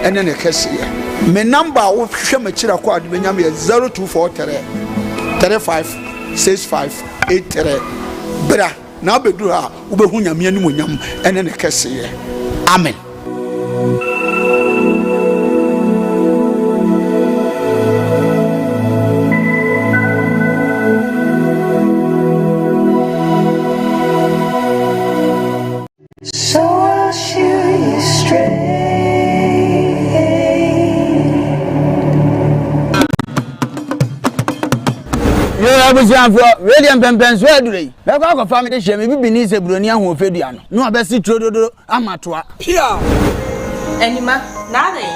ene ne kese me number wo hwe machira kwa ade benyam ye 0243 356583 bra na bedu ha wo behu nyame anim nyam ene ne kese amen. So I'll shoot you straight. I was young for William Pempens Wedley. Let go family shame, maybe beneath a Brunia who fed you. No, best Trodo Amatua. Here. Anima, nothing.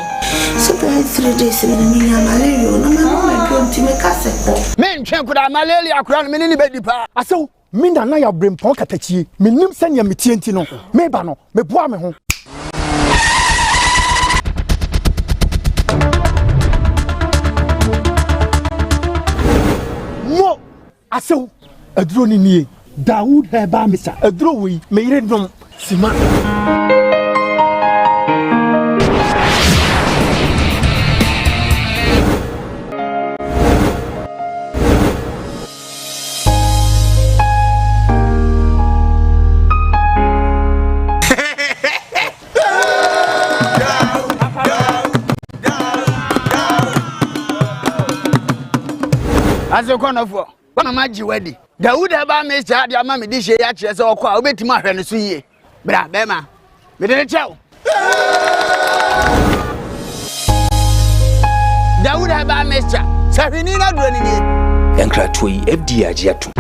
So 3 days in the Malaria, no man going to make us. Men check with our malaria crown many baby pa. I saw Minda Naya bring Ponkatachi, me nim send ya mitientino, mebano, me boame home. Mo, I saw a drone in ye, Dawood Heba Missa, a drawing, me random, Sima. As a corner for one of my wedding. Dawood Heba Missa, the mammy dish, actually, so I'll bet to my friend to see ye. But Bema, we didn't tell. Dawood Heba Missa, Safinina running it. And Kratui FD Agiatu.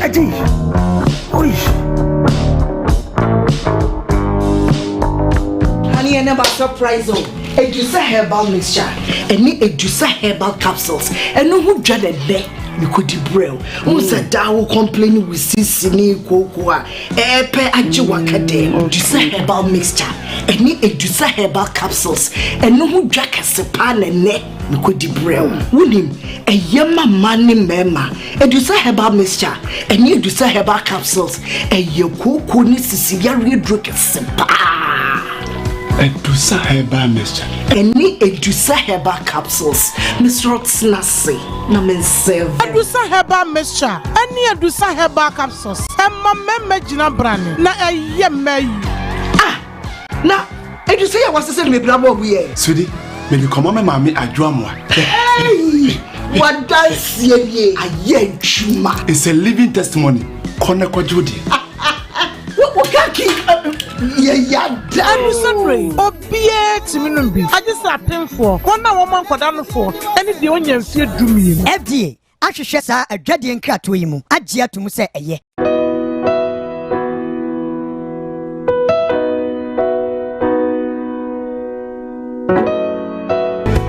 Adi, Honey, I never surprise you. Edusa herbal mixture, any Edusa herbal capsules, and no who dreaded there. You could debrail. Who said Dawo complaining with Sissini Koowaa, Epe Ajiwakade, Edusa herbal mixture, any Edusa herbal capsules, and no who jack a sepan and neck. You could debrail. Wouldn't a yama money mema, Edusa herbal mixture, and you Edusa herbal capsules, and your Koowaa Sicilian drink a sepa. Edusa herbal mixture. Any Edusa herbal capsules. Mr. Rotsnasi, Namen Sev. Edusa herbal mixture. Any Edusa herbal capsules. Emma Memejina Brani. Na a yemay. Ah, na Edusa was the same with Bravo. Sweetie, maybe come on, mammy, I drum one. Hey, what does ye? A ye chuma. It's a living testimony. Koneko Judy. What can keep? Yeah, I'm sorry. Obie Timinumbi. I just have them for 1 woman for down for any the onion fear do me. FDA, I should share a dreading cat to him. I dare to say a ye.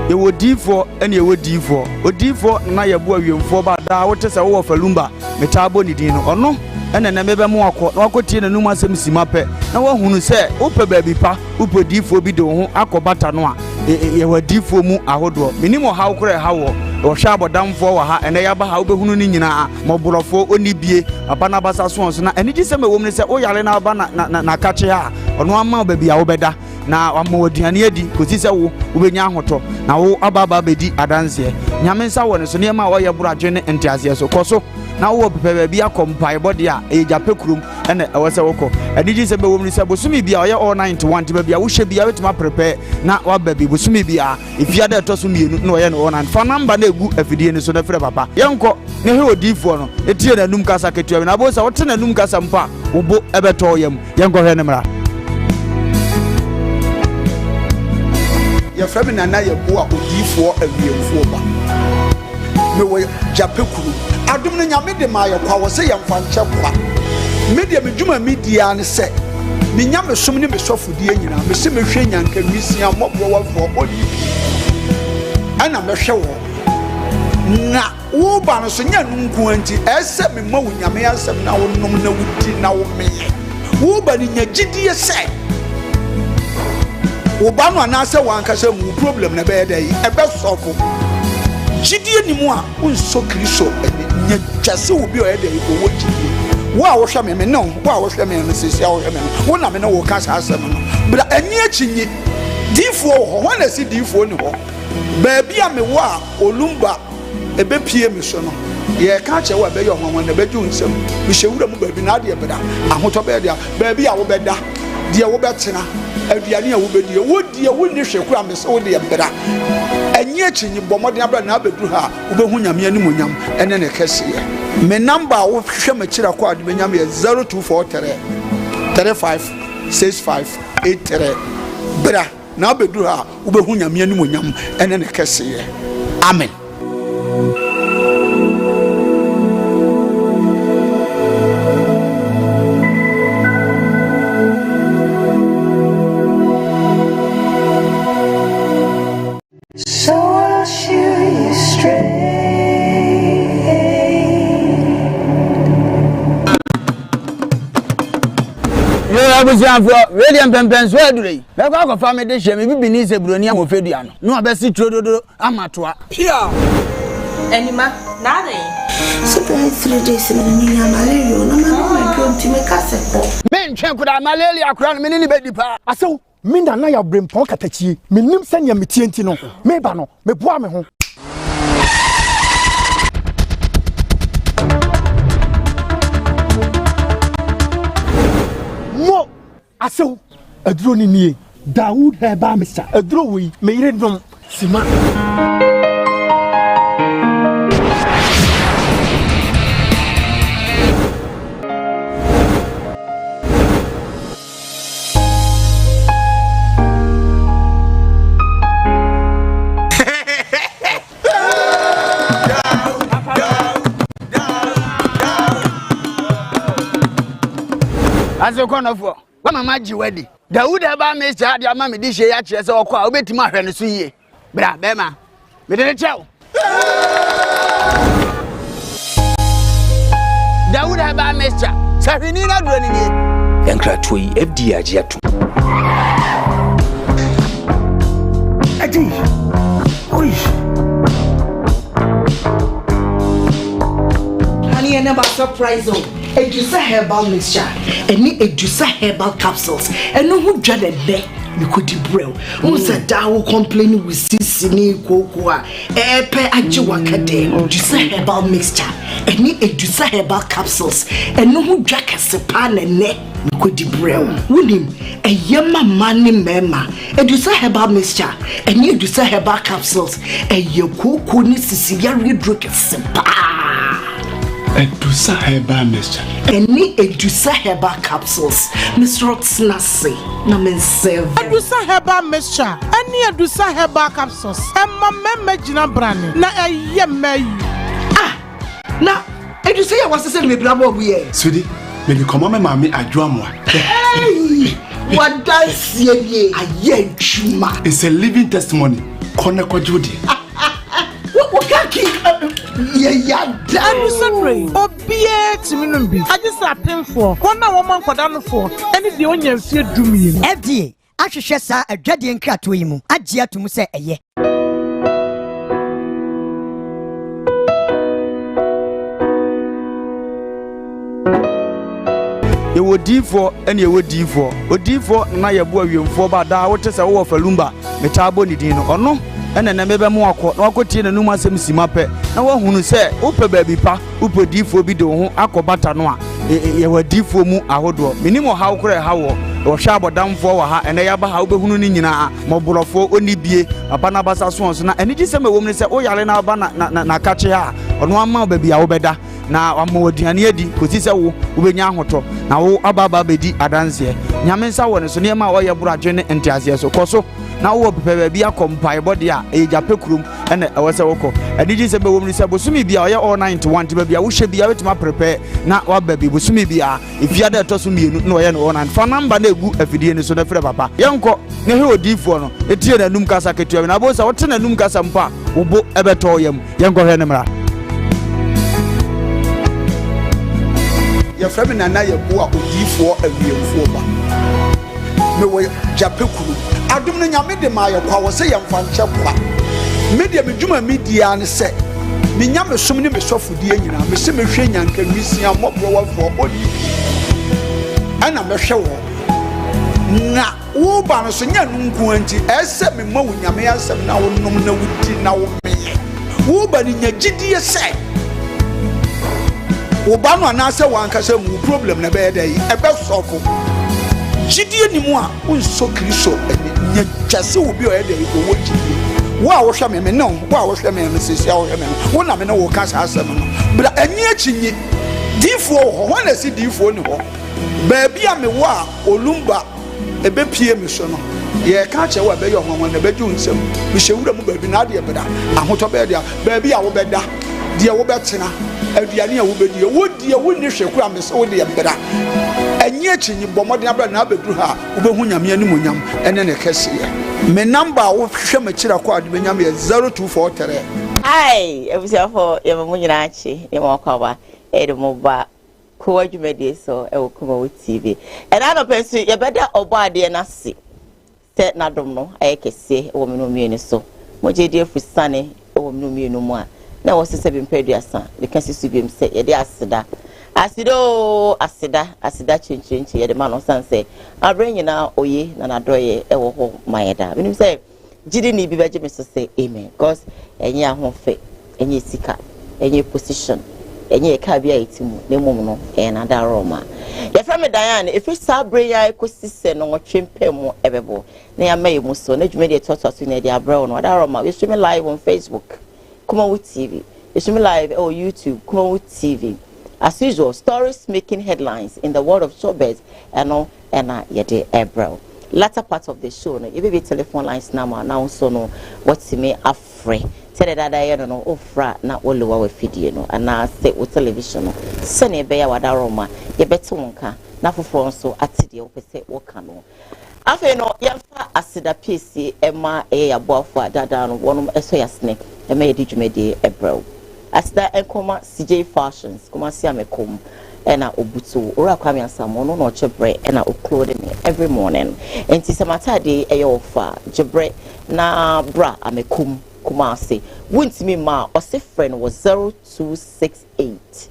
You would D4 and you would D4. Or D4, Naya Boy, for bad, what is a war for Lumba, Metabo Nidino, or no? And then I never more quote in a Numa Semimape. No one who say, Opa baby pa, Upo D4 bido, Akobata noa, you were D4 mu ahodo. Minimo how could I how or sharp down for her and I have a how Hunina, Moburafo, only be a Panabasa swans. And it is a woman say, Oh, Yalena Bana Nakacha, or no more baby, I'll better. Now I'm more Dianiedi, because this is a Ubenyahoto. Now Ababa Bedi Adanse. Yamensa one so near my way of Brajane and Tiasia so Coso. Now be a compile body a Japecrum and I was a woko. And it is a woman said, Busumi be all 91 to be I wish be able to prepare. Now what baby Busumi be if you had a tosumi no and for number they go if you so the papa. Yanko, no D4, a tear and Numcasa Ketu, and I was out in a Numcasampa, Ubo Ebertorium, Yanko Henema. Your family and I are D4 and B4. No way, Japecrum. I don't know your Maya power say I'm fan chapwa. Media Juma media and say, Minyam so many soft for the engine, Miss Machine can miss your mob for body. And I'm a show. Na Ubana Sunyan Quanti, as 7 more when Yamea 7 now, no now me. Uban in your GDS say. Obama Nasa one can say problem a bad day, a best awful. GD anymore, so Criso, and just so be a day for what wa wo hwe me no wa wo hwe me no sisia wo hwe me no wo na me no wo ka sa asem no bra ani achinyi difo ho ho na si difo ni ho ba bia me wa olumba ebe pie me so no ye ka che wa be yo ho na be ju nsem me hewura mu ba bi na de bra ahoto be dia ba bia wo be da de wo be tena aduane a wo be die wo die wo ni hwe kura me so wo de bra ani achinyi bomode abra na abedu ha wo be hu nyame ani monyam ene ne kese ye me number wo hwe ma kira kwa adu benyam ye 0243 35 65 83 bra na abedu ha wo be hu nyame ani monyam ene ne kese ye amen. William Pempen so adure be kwa ko family de hye me bibini se broni am ofedua no no abesi trododo amatoa pia Anima na dey So 3 days in the malaria no ma go to make us po me ntwe kuda malaria akura no me ni be dipa aso minda na ya brempon katachie menim sanya metienti no me ba no me boa me ho mo aso aduro ni nie Dawood heba misa aduro wi me yire nom sima aso kono fo wa mama ji wedi Dawood heba misa dia ma me di hye ya kire se okwa obetima ahwe ne so yie bra be ma me de chew Dawood heba misa sahwini na duro ni nie Yankratwe FD ajiatu adi oi honey never surprise oh Edusa herbal mixture any Edusa herbal capsules and no who dreaded there you could brew who's a dawo complaining with sisini kokoa epe ajiwakade Edusa herbal mixture any Edusa herbal capsules and no who drank a sepan and ne you could brew winning a yama money mema Edusa herbal mixture and you Edusa herbal capsules a yoko ni sisiyari drink a sepa Edusa herbal mixture any Edusa herbal capsules Mr. Rotsnasi na mensev Edusa herbal mixture any Edusa herbal capsules emma memme gina brani na eyemai na Edusa ya wase se me brabo we sudi me bi komo me mami adwoamwa what does ye aye juma it's a living testimony koneko judi what can keep ya Edusa pray obie timinum bi agisa penfo kona woman kwada no fo ene de onya mfie dumie FDA ahwehwe sa adwade nkrato yi mu agye atum se eye ye wodifo ene ye wodifo odifo na ye bo awiemfo ba da wote se wo falumba metabo ni din no ono ene na mebe mu akọ na akotie na num asem simape na wahunu se upe baabi pa upe difo bi de ho akobata no a ye wadifo mu ahodo minimo hawo kore hawo wo hwa abodamfo wa ha ene ya ba ha obehunu ni nyina moborofo onibie papa na basa so na ene gi se mewom ne se o yale na ba na kache ha ono ama baabi a wo beda na amoduane adi kosi se wo ubenya ahoto na wo ababa bedi adanse nyame nsa wo ne so ne ma wo ye buradwe ne entiase so koso na wo pepe bia kompai body a ejape kurum ene ewese woko adiji se bewom ni se bosumi bia oye all 91 ti bia wo hye bia wetima prepare na wa baby bosumi bia ifia da to so mienu na oye no all 9 fa number na egu afidie ni so na frɛ papa yenko ne he odifo no etie na num kasa ketua na bo sa wote na num kasa mpa wo ebeto yam yenko hwe ne mra ya frɛ me nana ye bo a odifo awiemfo ba me wo jape kuru adum no nyame de ma ye kwa wo se ye mfa nche kwa media me dwuma media ne se me nya me som ne me sofodie nyina me se me hwe nyanka misia mobro odi ana me hwe wo na wo ba no so nya nunku anti ese me ma wo nyame asem na wo nom na wudi na wo me wo ba ni nya gidie se wo ba no na se wan ka se mu problem na be dey e be sofo gidie ni mu a unso kristo nya twase obi o e dey wo gidie wo a wo hwe me no wo a wo hwe me sisi a wo hwe me wo na me no wo ka sa asem no bra ani achinyi difo ho na si difo ni ho ba bia me wo a olumba ebe pie me so no ye ka che wa be yo hwanwan na be ju nsem me hyewura mu ba bi na de beda ahoto be dia ba bia wo beda de wo betena aduane a wo bedi wo die wo ni hweku a me se wo de beda anyi achinyi bomode abra na abeduru ha wo be hu nyame ani monyam ene ne kese me number wo hwe me kira kwa de benyam ye 0243 hi ebusia for ye mo nyina achi ye mo kwawa e de mo ba Koowaa Show so e wo Kumawood TV and I don't pense ye beda obo ade na se te na dom no aye kese wo me no mienu so mo je de fusane e wo me no mienu mu a na wo se 7 peduasa de kan sisu biem se ye de asida chinchinchi ye de ma no sanse abren nyina oye na nadoye e wo ho mayeda menim se gidi ni bi beje me so say amen because enye ahofe enye sika enye position enye ka bia etimu ne mum no e na da roma ye fra me Diane if you sabre ya ekosise no twempem ebebo na ya maye muso na dwuma de toto so na de abra no da roma we stream live on Facebook Kumawood TV we stream live on YouTube Kumawood TV as usual stories making headlines in the world of showbiz and yede ebra latter part of the show no you be telephone lines now so no what's me afre tell that I no ofra na olowa we fidie no ana say o television no se na be ya wada roma ye beto nka na foforo nso atide o pese wo ka no afi no ye fa asida pc ema e ya boafo adada no wonom eso yasne ema ye djumede ebro asida enkoma CJ fashions kuma si amekom ena obutu ora kwame ansamo no no chebre ena o clothing every morning enti samatade e ofa jebre na bra amekum kuma say wuntimi ma o se friend was 0268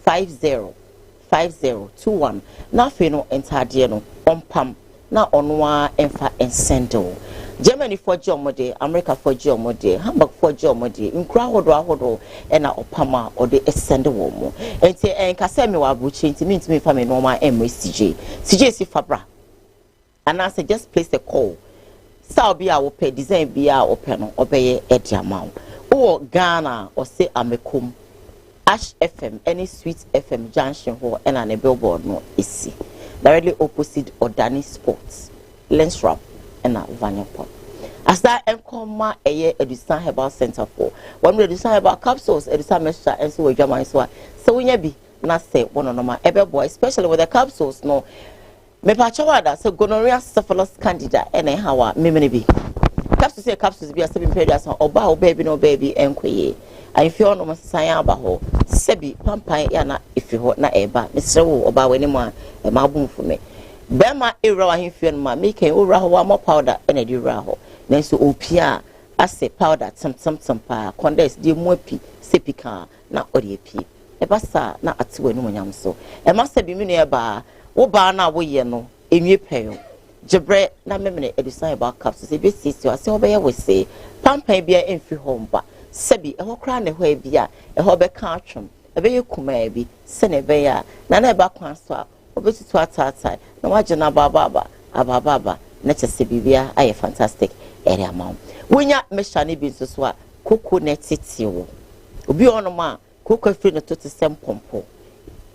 505021 na fe no entade no ompam na onwa emfa ensendo Germany for Jomode, America for Jomode, Hamburg for Jomode, Nkra hodo ena opama or the send womo. Enti enkasemi wa buchi enti me fami normal CJ si fabra. And I say just place a call. Sao be our pay design be our panel obey ediamount. Or Ghana or say amekum Ash FM any sweet FM junction ho and a billboard no isi. Directly opposite Odani Sports. Lens Rap and a Vanyapop. As that encoma a year Edison Herbal Center for one we design about capsules, Edison Mesha, and so we jam so when you be not say one on my ever boy, especially with the capsules. No, me pachawada so gonorrhea syphilis candida and a how mimini be capsules be a 7 periods or bow baby no baby and quay. I feel no Messiah Baho, Sebi, Pampai, Yana, if you hold not eba, Mr. Wu, about anyone, a mabum for me. Bema era him feel ma making uraho more powder and a duraho. Nenso opia ase powder some pa condense di mopi sepika na odiepi. Eba sa na atiwe no nyam so. E ma se bi me ne ba wo ba na wo ye no enwie peyo. Jebre na memene edison about capsules e be sisi ase obeye we say pampan bia emfi home ba. Sebi e ho kra ne ho e bia e ho be ka atwom. E be yekuma bi se ne be ya na na e ba kwan so a obetutu atata na wagena baba na chese bibia aye fantastic area mount wonya meshane bi nso so a coconut titiwo obi onoma cocoa free no to sem pompo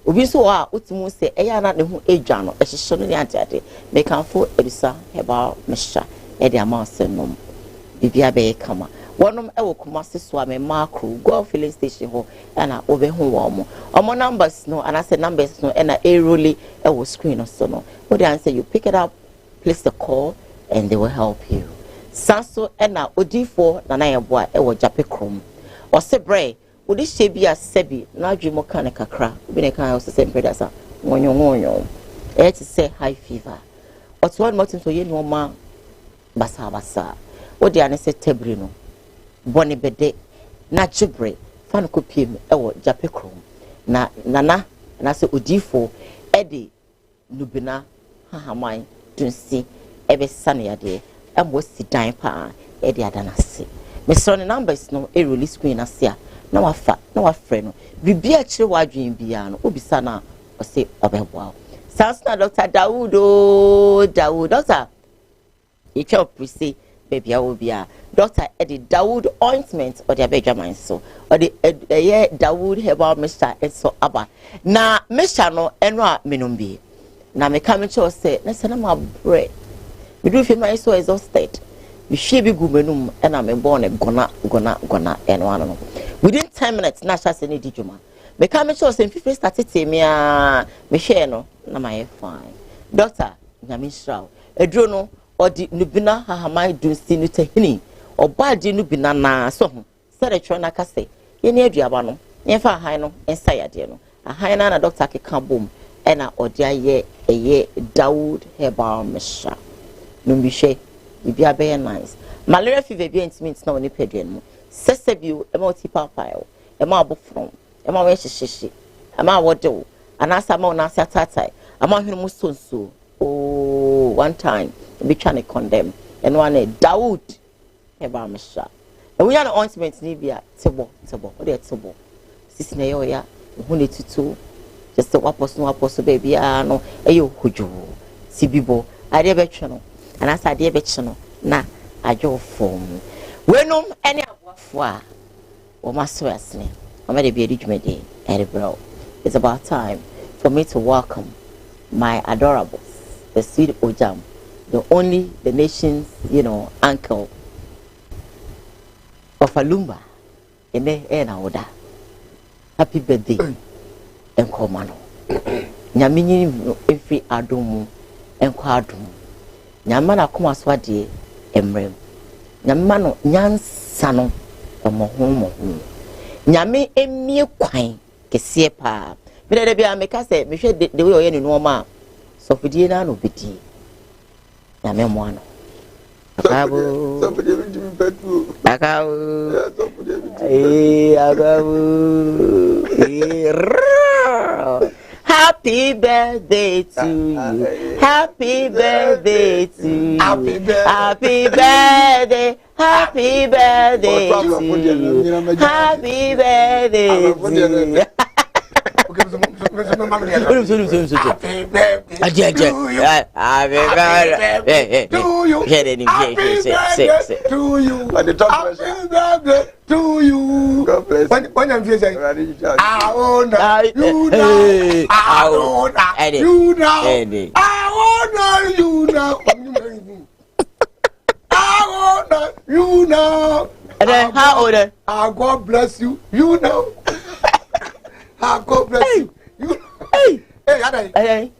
obi so a utimu se eya na ne ho edwa no ehihye no ne ade me kanfo ebisa heba mesha area mount senom bibia be kama wonom ewo Kumasi so a me macro go filling station ho na obehu wo omo numbers no and I say numbers no na eroli ewo screen no so no what they answer you pick it up place the call and they will help you sanso na odifo na yeboa ewo japekrom o se bre odi shebi a sebi na adwemo kan kakra obi ne kan o se predasa wonyo e ti say high fever but one more thing so ye no ma basa odi ane se tebri no boni bede na chibre fan copy ewo japekrom na nana na se odifo edi nubina hahamai dunsi ebe sane yade emwo sidan pa edi adanase me so ne numbers no e release screen asia na wafa na wafre no bibia kire wadwen bia no obisa na o se obeboa Sansna Dr. Dawood Doctor Icho Prisi baby awobia Dr. Eddie Dawood ointment or the Benjamin so or the Dawood herbal mixture and so aba na mixture no enwa menumbi na me come to say na say na my bread me do feel my so exhausted me share bi gumenum and I'm born gona enwa no within 10 minutes na sha say ni dijuma me come to say if started me me share no na my fine doctor nyamishrao edro no odi nubina hahamai dunsi no tehini obadi nubina na so ho sere tro na kase ye ne aduaba no ye fa han no ensa yade no ahan na doctor keka bom e na odi aye eye Dawood herbal mixture no bi hwe bibia be nice malaria fever bi intiment na oni peduen mu sesebiu e ma tipa pile e ma abofron e ma we hyehyehye e ma wodewo anasa ma ona asa tatai ama hwenu musonso oh one time be trying to condemn and one Dawood herbal mixture and we are the ointment ni bia tebo what dey tebo sisi na yo ya hu ne tutu just waposo baby no eyo hojo sibibo ade be twe no anasa ade be kye no na ajo form wenum ene aboafo a o maso asne o me de bi edwumede ere bro. It's about time for me to welcome my adorables, the sweet Ojam, the nation's, uncle of Alumba. Ena oda. Happy birthday, Enkomano. Nyamini every adumu, Enquadum. Nyamana kuma swadi, Emrem. Nyamano, Nyansano, Mohumo. Nyame emie kwine. Kesie pa me de bia me ka se me hwe de we oye ne no ma so fidie na no beti na me mo ano akabu so fidie bi mi petu akabu so fidie akabu happy birthday to you happy birthday to you happy birthday happy birthday to you happy birthday to you You know. And then how old are God bless you. You know. God bless you. You. Hey, hey.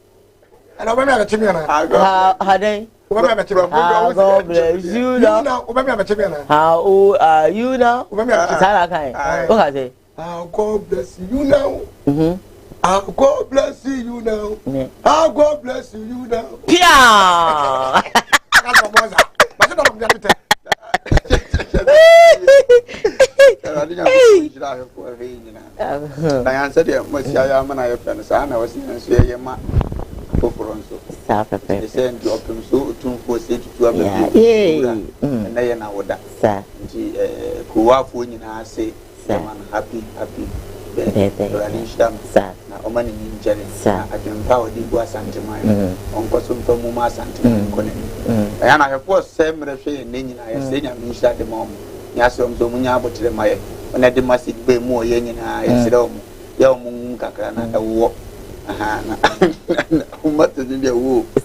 And I'm going to tell how they? God bless you now. How old are you now? What I say? God bless you now. God bless you now. God bless you now. Yeah.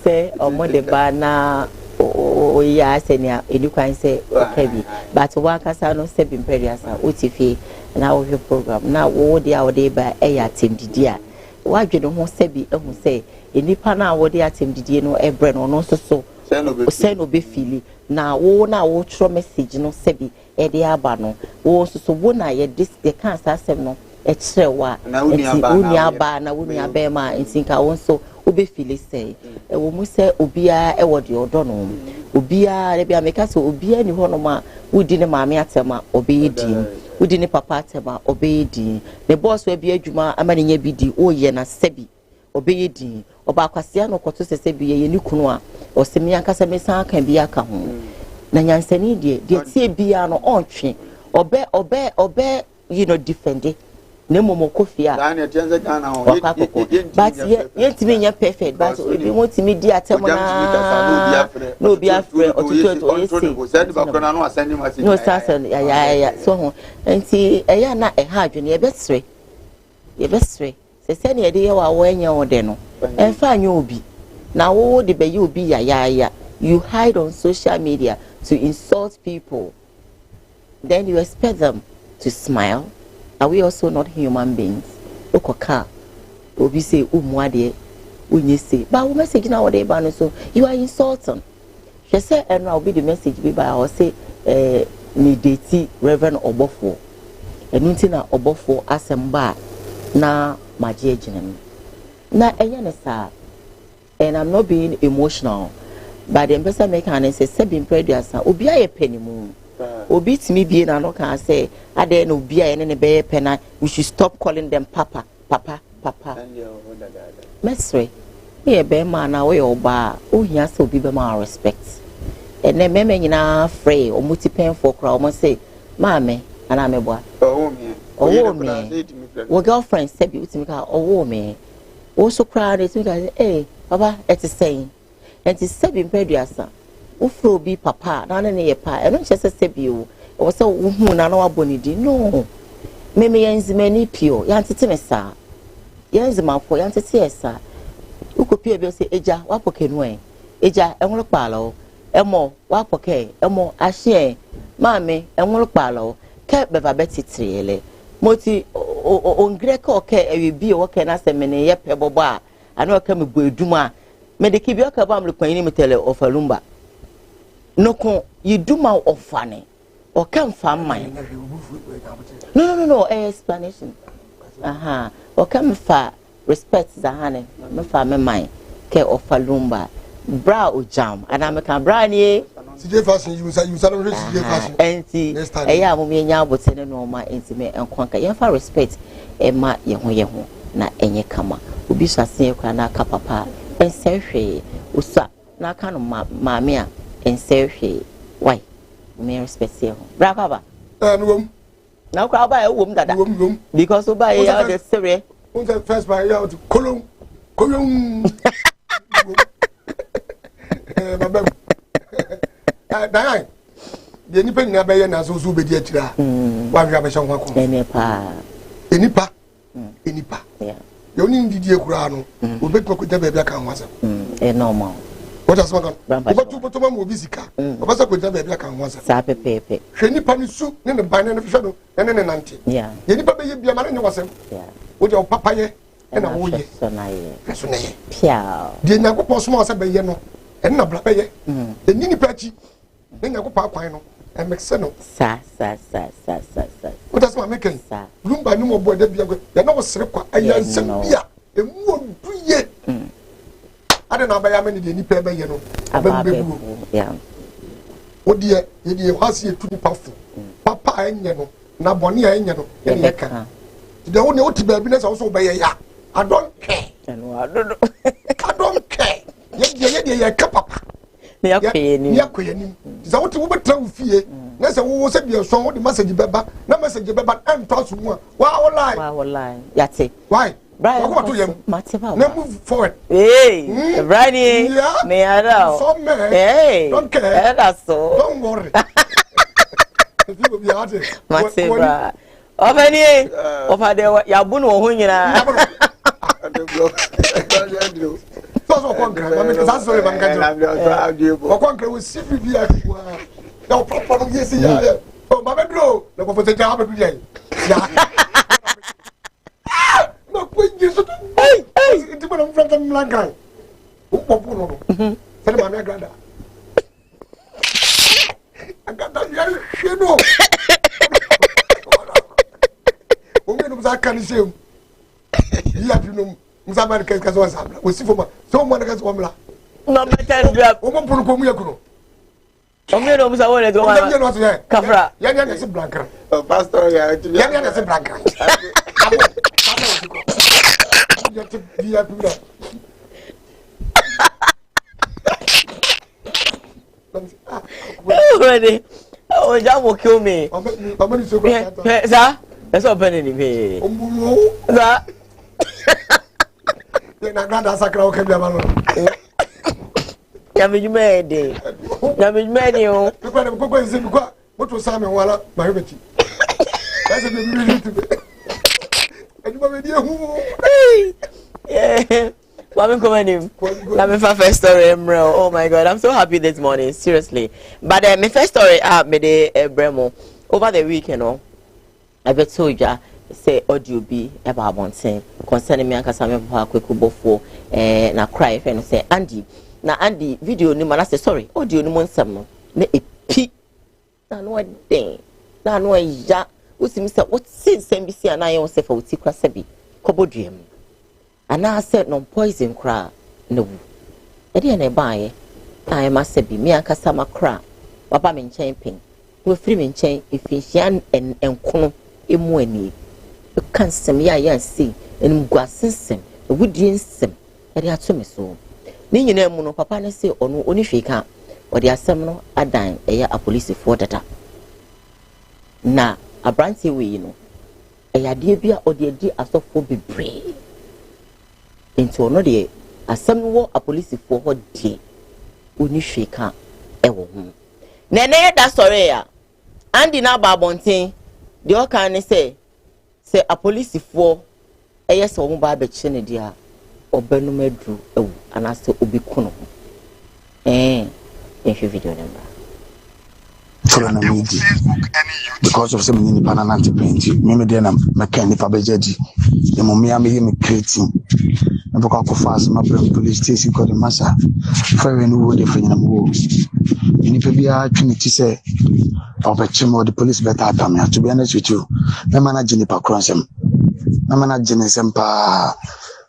Say omo bana o ya senia edukwan say okay bi but waka sa no se bi imperial sa otifi na wo hwe program na wo de a wo de ba e ya temdidi a wadwe no ho se bi ehu say enipa na wo de atemdidi no ebre no no so say no be fili na wo tro message no se bi e de aba no wo so wo na ye this the can sa asem no e kire wa uni aba na uni aba ma ntinka wo so obe fili say e wo mu say obia e wo de odo no obia de bia meka so obia ni ho no ma wodi ne maame atema obe yedi wodi ne papa tema obeyedi ne boss we bi adwuma amane nya bi di o ye na sebi obeyedi oba kwasea no kwoto sebi ye ni kunu a osemi ankasa mesan kan bi aka ho na nyansani de tie bia no ontwe obe defend ne momo kofia but yentimi nya perfect but we want me di atemona no bi afre otutu esi no sasa ya so ho enti eya na ha adwene ye besre se ne de ye wa wo enya wo de no enfa anya obi na wo de be ye obi ya you hide on social media to insult people then you expect them to smile. Are we also not human beings? Okoka, obi say umwade, unye say, but message now whatever so you are insulting. She said, and I'll be the message be by I say, ni deti Reverend Obofo, and untina Obofo asemba na majejinem. Na eyanesa, and I'm not being emotional, but the person make an say, seven previous, obi a penny moon. Obi to me being an can say, I dare no be any bear penna, we should stop calling them papa. Mesre, here bear man away or bar, oh, he has to be my respect. And then men in our fray or multi pen for crowd must say, Mammy, and I'm a boy. Oh, me. Well, girlfriend said you to me, oh, me. Also crowd is me, eh, Papa, it's the same. And it's 7 previous. Ufro bi papa na ne ye pa e no chese se bi o wo se wo hu na na wabonidi no me yanzimani pio yantete me sa yanzimafo yantete esa ukopie bi o se eja wapoke no eja enworo kpalo emo wapoke emo ahye maame enworo kpalo ke beba betitriele moti ongre ka oke ewi bi o ke na se me ne ye pe bobo a ana oka me boeduma me de kibi oka ba amle kwani me tele ofalumba. No, you do my offane or come from mine. No, explanation. Or come for respect the honey, no farmer mine, care of Falumba, brow jam, and I'm a cambrani. And see, a young woman would send no my intimate and conquer your for respect, and my young na any kama, who be shall say, Kanaka papa, and say, Usa, na kind of mamma. And say, why? May respect you. Brava. Now, crowd by a woman that room because of by the Syria. First by out Colum. Diane, the Nippon Nabayan as also be dear. Why have a song? Any pa. You need the dear Grano, who make with the baby can was a normal. What has one? But to put on Mobisica, was up with the baby can was a sape pepe. Shani Panisu, then the banana of shadow, and then an auntie. Yeah, any baby be a man was him. Yeah, with your papa and a wood. So, Pia, did not go post more Sabayano, and not Blapaye, the Nini Patchy, then I go Papino, and Mexeno. Sa. What does my making? Room by no more boy, there no circle, I am Sambia, and won't do yet. I don't know by how many any paper, you know. Yeah. Oh dear, you has here to be powerful. Papa and Yano, Nabonia and Yano, and Yaka. The only ultimate also by a ya. I don't care. I don't care. Yet, papa. They are paying. Is out to overturn fear. That's a who said your song, the message, Baba, no message, but I'm tossing one. Wow, lie. Yatty. Why? Right, what to you? Now move forward. Hey, Brian, may I know? Hey, don't care. That's so. Don't worry. Mativa. Of any of her, Yabuno, Hunina. That's what I'm going to do. Or conquer with Sylvia. No problem. Yes, yeah. Oh, my bedroom. Look for the job every day. Hey, it's a from the Blanca. Tell my grandma. I got that young shadow. I can't see him. You have to know Musamman Caswas. We see for someone against Wamla. No, my 10 woman put a Omero musa wole do ma. Kafra. Ya ya se blanca. Pastor ya. Ya se blanca. Ya te via pura. Ready. Oh, Jam will kill me. Sir, that's opening me. Sir. Na granda sacra o que me amalo. Ya me mede. Ya me mede o. Ko nse mi kwa. Moto sa me wala ma hebeti. That's me really to. Aduma me dia hu. Yeah. Let me first story, Emro. Oh my God, I'm so happy this morning, seriously. But my first story, me de Bremo over the weekend. I bet told ya say audio be about one thing concerning me and Kasame Papa Kwekubo for na cry and say Andy. Na Andy video ni man say sorry audio ni mon sam na epi na no den na no ya usimi say what since MBC and I say for uti kwasa bi kobodiem. And I said no poison cry no. Edi na buy I must be me and Kasama cry. Papa men champing. We free men chain if yan and kono emu ani. You can't sem ya see and mguasin the woodin sim. Edi atome so. Ni nyina mu no papa ne say onu oni hweka. Odi asem no adan eya a police for data. Na abranti we no. Eya de bia odi adi asofo bebre. Into no de asem wo a police for ho de oni hweka ewo ho. Nene da story ya. Andi na ba bonten de o kan ne say a police for yes wo ba be che ne dia obanu madru ewu anase obi kuno. Video number. For an media because of some mini banana to paint you. Maybe then I'm mechanic for Bejedi. The Momia made me creating. I book up fast my police station called the Massa. For any wood if in a move. In Pabia Trinity say, Chimo, the police better than me. To be honest with you, the manager Nipa Cronsem. The manager Sempa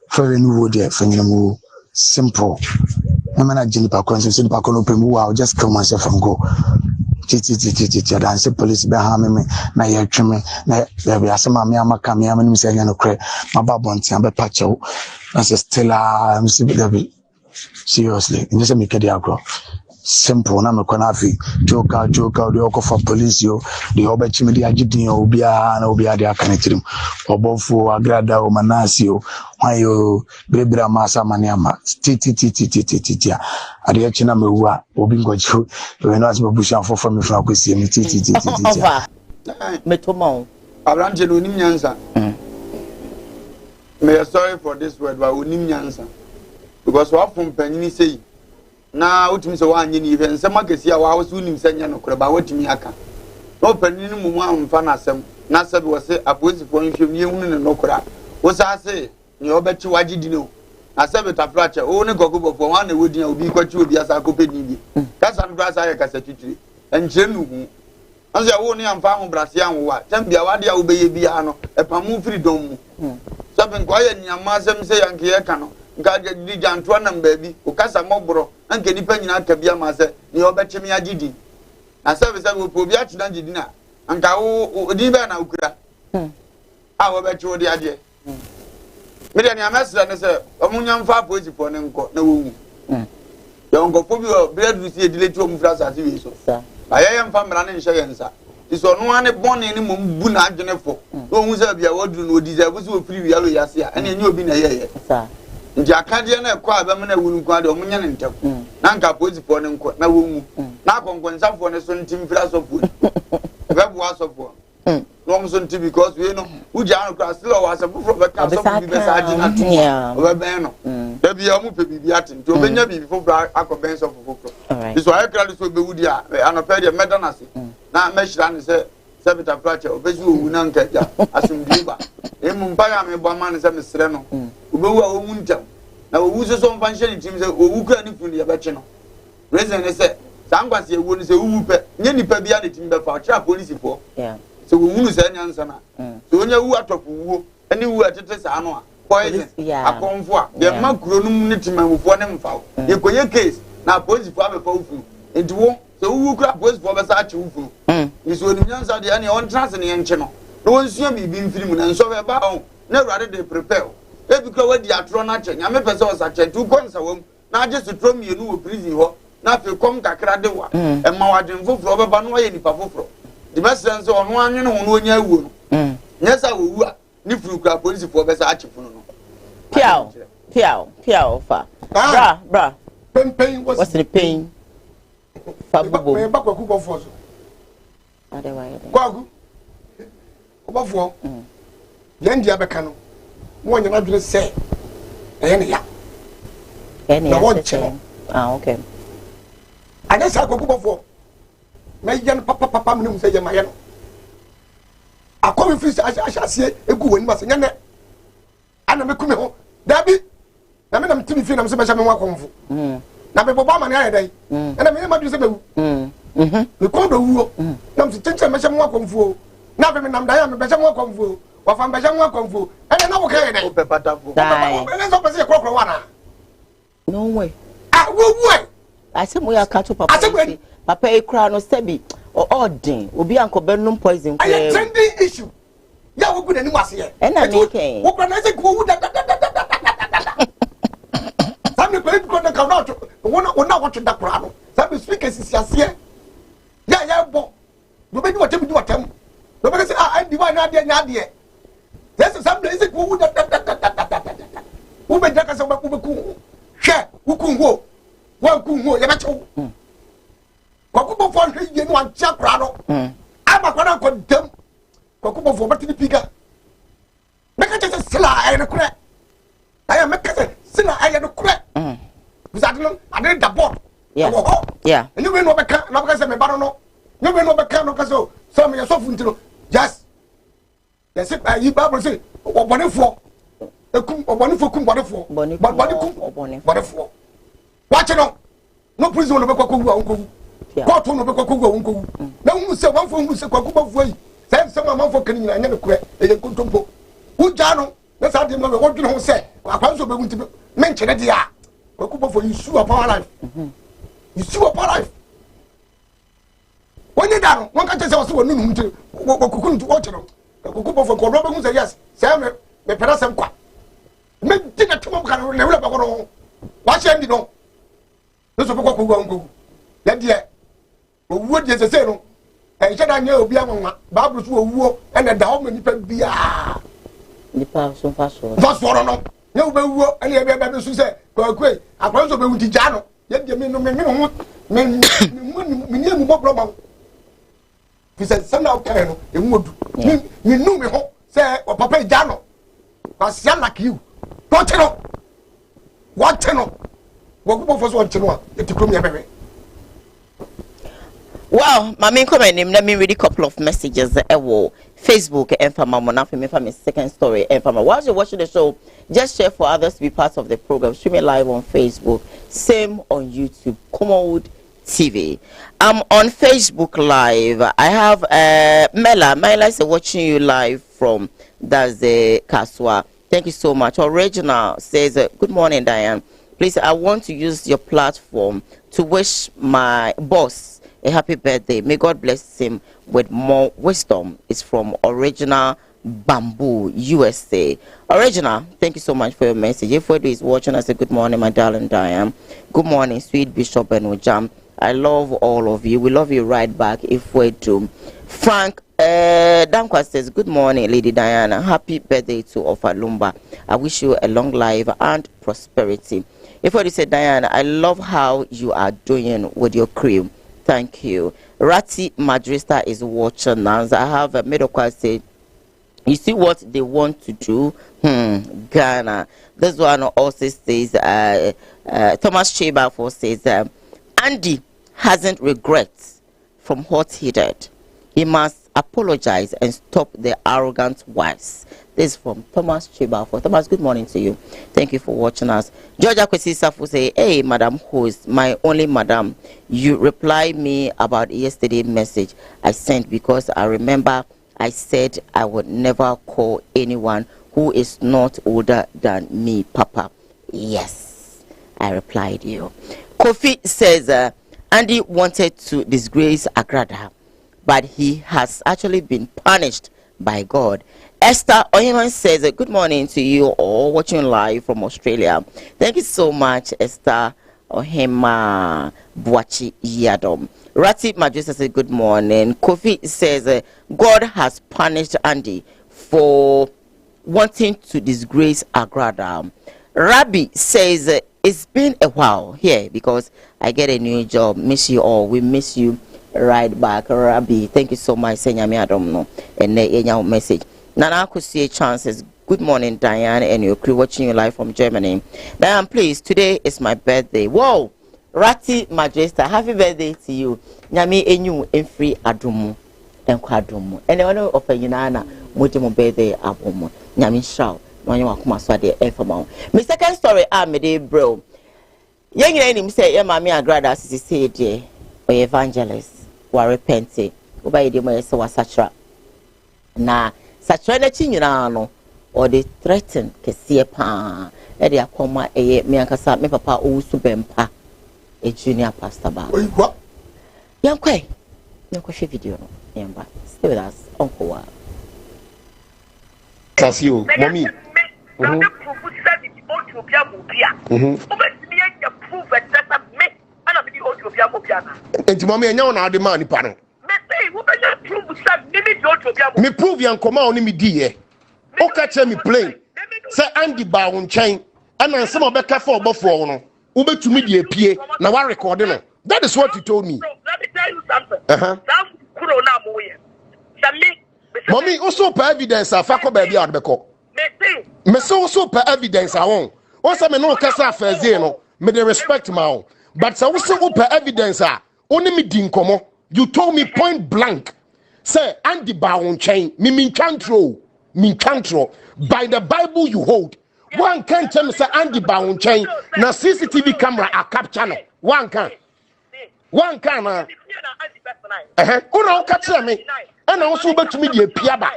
for any wood if in a move. Simple. The manager Nipa Cronsem said, I'll just kill myself and go. Dance police behind me, na ye tweme, na there be asema me amaka me amani say no kre, my babonti ambe pacho, as a stella, seriously, in this make the agro. Simple, na me kona fi, joke out, the oko for police yo, the obechimi di agidin yo, ubia na ubia di akanetirim, obofo agrada o manasio, wayo brebra masa maniama, titi. Ade china mewa obi ngoju we no asimo bushan for me from kwesi mi titi me to ma Abrante no nim nyansa me sorry for this word but onim nyansa because wa fom panyin sei na utimi se wa anye ni even nsema kesi a wa wasu nim sanya no kora ba watimi aka no panyin mu mu amfa na asem na sabe wo se aposifo nhwem ye hunu ne no kora wo sa se ni obechi wagidi no asabe tafrache o ne gogo for one wodi na obi kwachi obi asa kopedi bi kasa no brasa ya kasa twitiri enche nu hu anze wo ne amfa ho brase anwa tambia wade a obeye bia no epamu freedom mu sabe kwa ya nyama asem se yanke ye ka no nka di janto na mbaabi o kasa mobro anke nipa nyina aka bia ma se ni obechimi agidi asabe sabe obi achi na gidi na anka wo di ba na ukura a wo bechi odi ade media ni amesra ne se omunya mfa police for ne nko na wowu ya onko fobi o bread rusi edileti o mfra sa we so aye mfa mra ne nhye yensa iso no ane bone ni mom bu na adwene fo no hu sa bia wadu no deserve so free wi alo yase a ene enye obi na ye nti akade na ekọ aba me na wunu kwa de omunya ne ntam na nka police for ne nko na wowu na akonkonsa for ne so ntim fra so fu bebu aso for long son to because we know who jam cross law was a from the council be beside na over ben no da bia mu pe bibia tin to obenya bibi fofra akoben so fofro so I crowd so be wudi a anope de medanase na mehira ne se sebita frache obezi owu na nkaja asumdiba emu mpa ya me boma ne se mesre no obewu a owu ntam na owu so mfa nhye tim se owu kra ni funu ya beche no reason ne se sangwase ewu ne se owu pe nye nipa bia ne tim be fa tra police for so we munu say nyansa na so onya wu atopo wuo ani wu atete sa ano a poison akonfo a de makuro no mu ne timamufo ne mfa ye koye case na police fo abefa ufu enti wo So who crap was for Versace Ufo? Is when you answer the any on trans and the channel. No one see me being film and so about never rather they prepare. They because the atrona chain. I may person such a 2 points a woman. Now just to throw me a new prison. Now if you come Kakradewa and Mawadin for Banway in Pafro. The best sense on one you know when you wound. Yes, I will. If you crap police for Versace. Piao, fa. Bra. Pain what's the pain? Fabubo. Back of Kubo. Kwagu. Obafo. Yandia Becano. One you're not going to say. Any one channel. Ah, okay. I guess I go Kubo. My young papa Minum say, Mayano. I come in fish, I shall see a good one, Master Yana. And I'm a Kumo. Dabby. I mean, I'm to be feeling I'm so much. I'm walking. Now, Obama and I, and I mean, I'm saying, we call the woo. Now, to teach a measure more kung fu. Now, I'm dying, a measure more kung fu. Or from measure more kung fu. And I know, okay, no way. I will wait. I said, we are catch up. I said, Papa, a crown or sebi or odding will be Uncle Bernum poison. I am sending issue. Yeah, we're good anymore here. And I'm okay. What can I say? Some people don't come out. One not watching that crowd. Some speakers is just here. Yeah, but nobody what you do at them. Nobody say, I divine idea. There's some place who would who made that as a Wakuku. Share, who couldn't go. One couldn't go, Yamacho. Kokubo for you one chap crowd. I'm a crowd condemn. Kokubo for what to the pigger. Make it a sly and a crack. I am a cousin. I had a crack. Because I did the board. Yeah. And you will not become no because I'm a baron. You will not become no because some of your soft just. That's it. You Bible say, or bonnet for a cum or bonnet for cum, bonnet for bonnet, but bonnet for. Watch it on. No prison of a Koku. Court on a Koku. No one say one for who say Koku way. Send someone for Kenny and never quit. A good tumpo. Who Jano? That's how they know what you say. I can't going to mention it. Yeah. For you sue upon life. You sue upon life. When you down, one can tell us what noon to watch it. Kukubo for Corobin say yes. Sam, the Perasam Qua. Make dinner to can never go. Watch him, you know. Those of Koku won't go. That year. Would you say, and said I know Biama, Barbara's war, and a down be a. Nipa so fast. Fast for no. No be any baby so say go quick. I want to be with Jano. Yet you mean no me no problem. He said somehow can you would. You know me say or Papa Jano. But young like you. Don't you know? What channel? What go for one channel? It come here baby. Well, my main comment let me read a couple of messages. Facebook and for my my second story and for my while you're watching the show, just share for others to be part of the program. Stream it live on Facebook, same on YouTube, Kumawood TV. I'm on Facebook Live. I have Mela is watching you live from that's the Kaswa. Thank you so much. Original says good morning, Diane. Please, I want to use your platform to wish my boss a happy birthday. May God bless him with more wisdom. It's from Original Bamboo, USA. Original, thank you so much for your message. If Wedu is watching, I say good morning, my darling Diane. Good morning, sweet Bishop and Ujam. I love all of you. We love you right back. If Wedu. Frank Dankwa says, good morning, Lady Diana. Happy birthday to Ofalumba. I wish you a long life and prosperity. If Wedu said, Diana, I love how you are doing with your crew. Thank you. Rati Madrista is watching now. I have a middle class say, you see what they want to do? Ghana. This one also says, Thomas Cheba says, Andy hasn't regrets from hot-headed. He must apologize and stop the arrogant wives. This is from Thomas Cheba. Thomas, good morning to you. Thank you for watching us. Georgia Kwesisafu say, hey, Madam Host, my only madam, you reply me about yesterday's message I sent because I remember I said I would never call anyone who is not older than me, Papa. Yes, I replied you. Kofi says, Andy wanted to disgrace Agrada, but he has actually been punished by God. Esther Oyeman says, good morning to you all watching live from Australia. Thank you so much, Esther Ohema Buachi Yadom. Rati Majesta says, good morning. Kofi says, God has punished Andy for wanting to disgrace Agrada. Rabbi says, it's been a while here because I get a new job. Miss you all. We miss you right back. Rabbi, thank you so much. Senyami Adomno. And your message. Nana could see chances. Good morning, Diane, and your crew watching you live from Germany. Diane, please, today is my birthday. Whoa! Rati Majesta, happy birthday to you. Nyami enyu enfree adumu enkwadumu. And one of you nana mujimo birthday abumu. Nyami shao. When you wakuma swade efamao. My second story mede bro. Young name say your mommy Agrada sisi say or evangelist wa repente. Oba yede mo yesa wa satra. Na satra na chi nyina no or they threaten kese pa. E de akoma eye me ankasa me papa owusu bempa. A junior pastor ba. What? Young kwe. No question video no. Yamba. Stay with us. Uncle wa. Casio, mommy. Enti mommy enya na ade man nipa no. Me prove yan koma oni me di ye. O ka che me plain. Say Andy ba won chen. Ana nsem obeka fa obofo no. Wo betumi di epie na wa record no. That is what he told me. Let me tell you something. That kuro na mo ye. Mommy also per evidence afa ko ba bia odbeko. Me so per evidence awon. Once me no kasa afeze no, me dey respect my own. But so per evidence only me di nkomo. You told me point blank. Say Andy ba won chain, me min control by the Bible you hold. One can tell me say Andy ba won chain. Na CCTV camera a capture no. One can Una catch me. And also bet to me the piaba.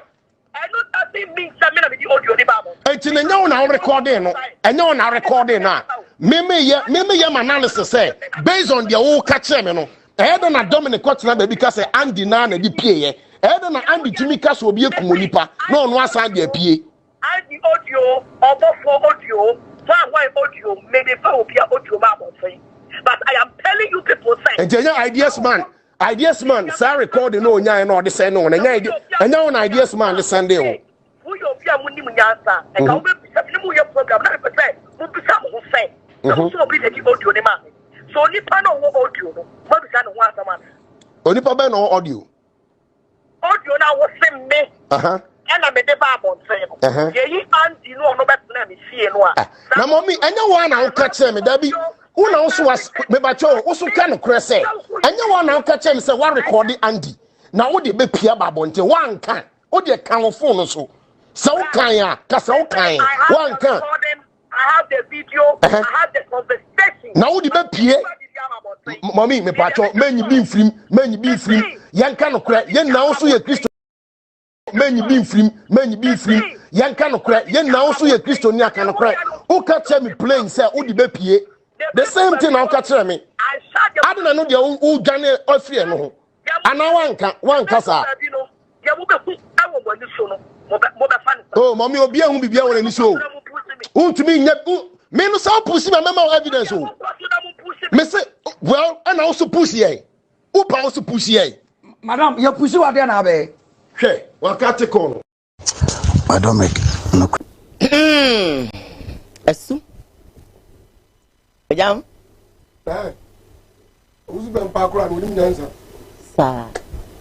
I know that means that me the audio the Bible. And you know now recording no. And now na recording now. Me analysis say based on the whole catch me no. I don't na Dominic Kotna baby because Andy na na di pie. I don't na Andy Jimmy Cash will be a kumonipa. No one san dey pie. Andy audio or for audio, why audio maybe for be audio Bible say. But I am telling you people say. And ideas man, sir recording no nya no de say no na nya and now ideas man the Sunday o. Who you be amuni mu nyansa. E ka obe bisa ni mu ye program na be say, mu bisa mo say. So be the audio ni man. So nipa no wo audio no. Mo bisa no wan sama. Onipa be no audio. Audio na wo say me. And I made the Bible say no. Ye yi Andy no no bet na me fie no a. Na mommy enya wan na catch me da bi. Una also was me bacho also kan krese anya one na catch me say one recording Andy na wo de be pia babonte one kan wo de kan phone so kan ya kasa wo kan one kan I have the video I have the conversation na wo de be pie mommy me bacho manyi bi mfrim yan kan kra yan na also ye Kristo manyi bi mfrim yan kan kra yan na also ye Kristo ni aka no kra wo catch me playing say wo de be pie. The same thing now catch me. I don't know the old Johnny or fear no. And now one casa. Oh, mommy, will be able to be able to show. Who to me, men so pussy my memo evidence. Miss, well, and also pussy. Who also pussy? Madam, your pussy what then abe? Hey, what got the call? I don't make no. Asu. Jam. Who's been parkour and wouldn't answer? Sir,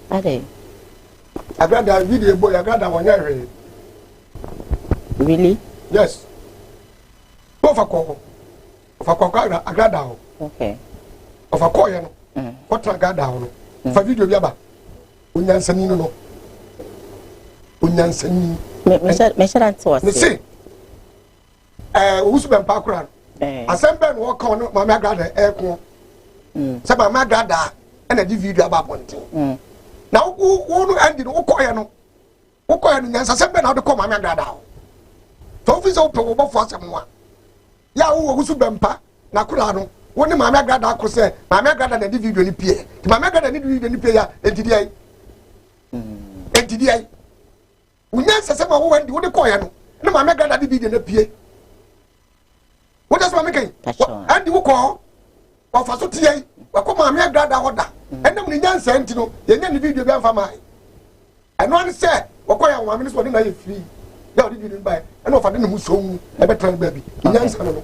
Ade. I got that video boy, I got that one here. Really? Yes. Go for Coco. For Coco, I got down. Okay. Of a coin. What I got down. For video Yaba. Unyansanino no. Unyansan. Measure and so. See. Who's been parkour? Assemble walk on my grada aircon. Some my grada and a video about one thing. Now, who ended Okoyano? Okoyan, assemble how to come my grada. So, if it's open over for someone. Ya who bempa, Nakulano, woni maame agrada akose maame agrada na di video ni pie ti maame agrada ni video ni pie ya entidi ai entidi ai unya sese ma wo wandi wo de koya no na maame agrada di video na pie wo just maame kai andi wo ko o fa so ti ai wa ko maame agrada hoda enam ni nyansa enti no ye nya ni video bi anfa mai eno an se wo koya wo maame ni so ni na ye free ya o di video ni bai eno o fa de ni mu so wu e be tran ba bi nyansa no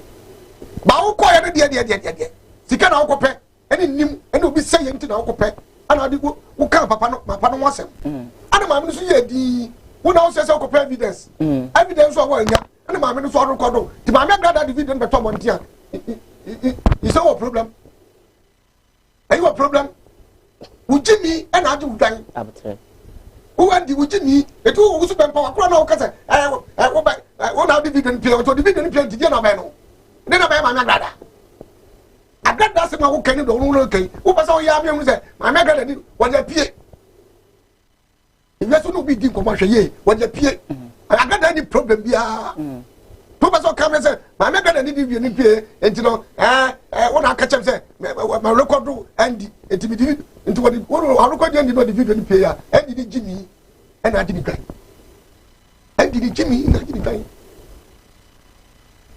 ba wo koya no de sika na wo pe eni nim eni obi se ye enti na wo pe ana adi wo kan papa no wasem ana maame no so ye di wo na wo se wo pe evidence evidence wo anya ana maame no so record ti maame agrada di video be to montia is there a problem are you a problem ujimi ena adi udan abutre wo andi ujimi etu wo so be mpa wakura na wo kase wo na di video pia to di video pia di na be no ne na be maame agrada agrada se ma wo kan do no kan wo pasa wo ya me se maame agrada ni wo ja pie yesu no bi di ko ma hwe ye wo ja pie agrada ni problem bia to pasa kam se maame agrada ni di video ni pie enti no wo na ka chem se ma record andi enti bi di enti wo record andi no di video ni pie ya andi di jimi ena adi ni kan andi di jimi na adi ni kan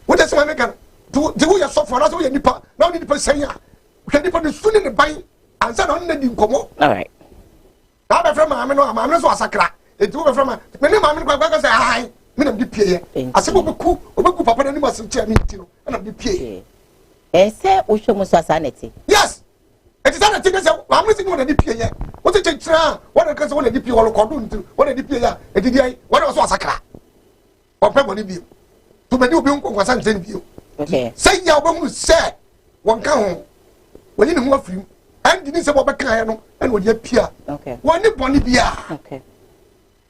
wo just maame kan to the way you suffer na so you nipa na ni nipa senya we nipa de suni ne ban ansa na na di nkomo all right na be from maame no so asakra eti wo be from me ne maame no kwa say ai me na di pie asebo obeku papa na ni ma sinche mi ti no na di pie say wo hwe mo so asaneti yes eti saneti be say maame si no na di pie ye wo se chechira wo na kase wo na di pie wo lo kodo nti wo na di pie ya eti di ai wo na so asakra wo pe mo ni bi to be ni obi nko kwasa nteni bi okay say ya obamu say won ka ho woni ne ho afrim andi ni se bo beka ya no ene wodi apia okay woni boni bia okay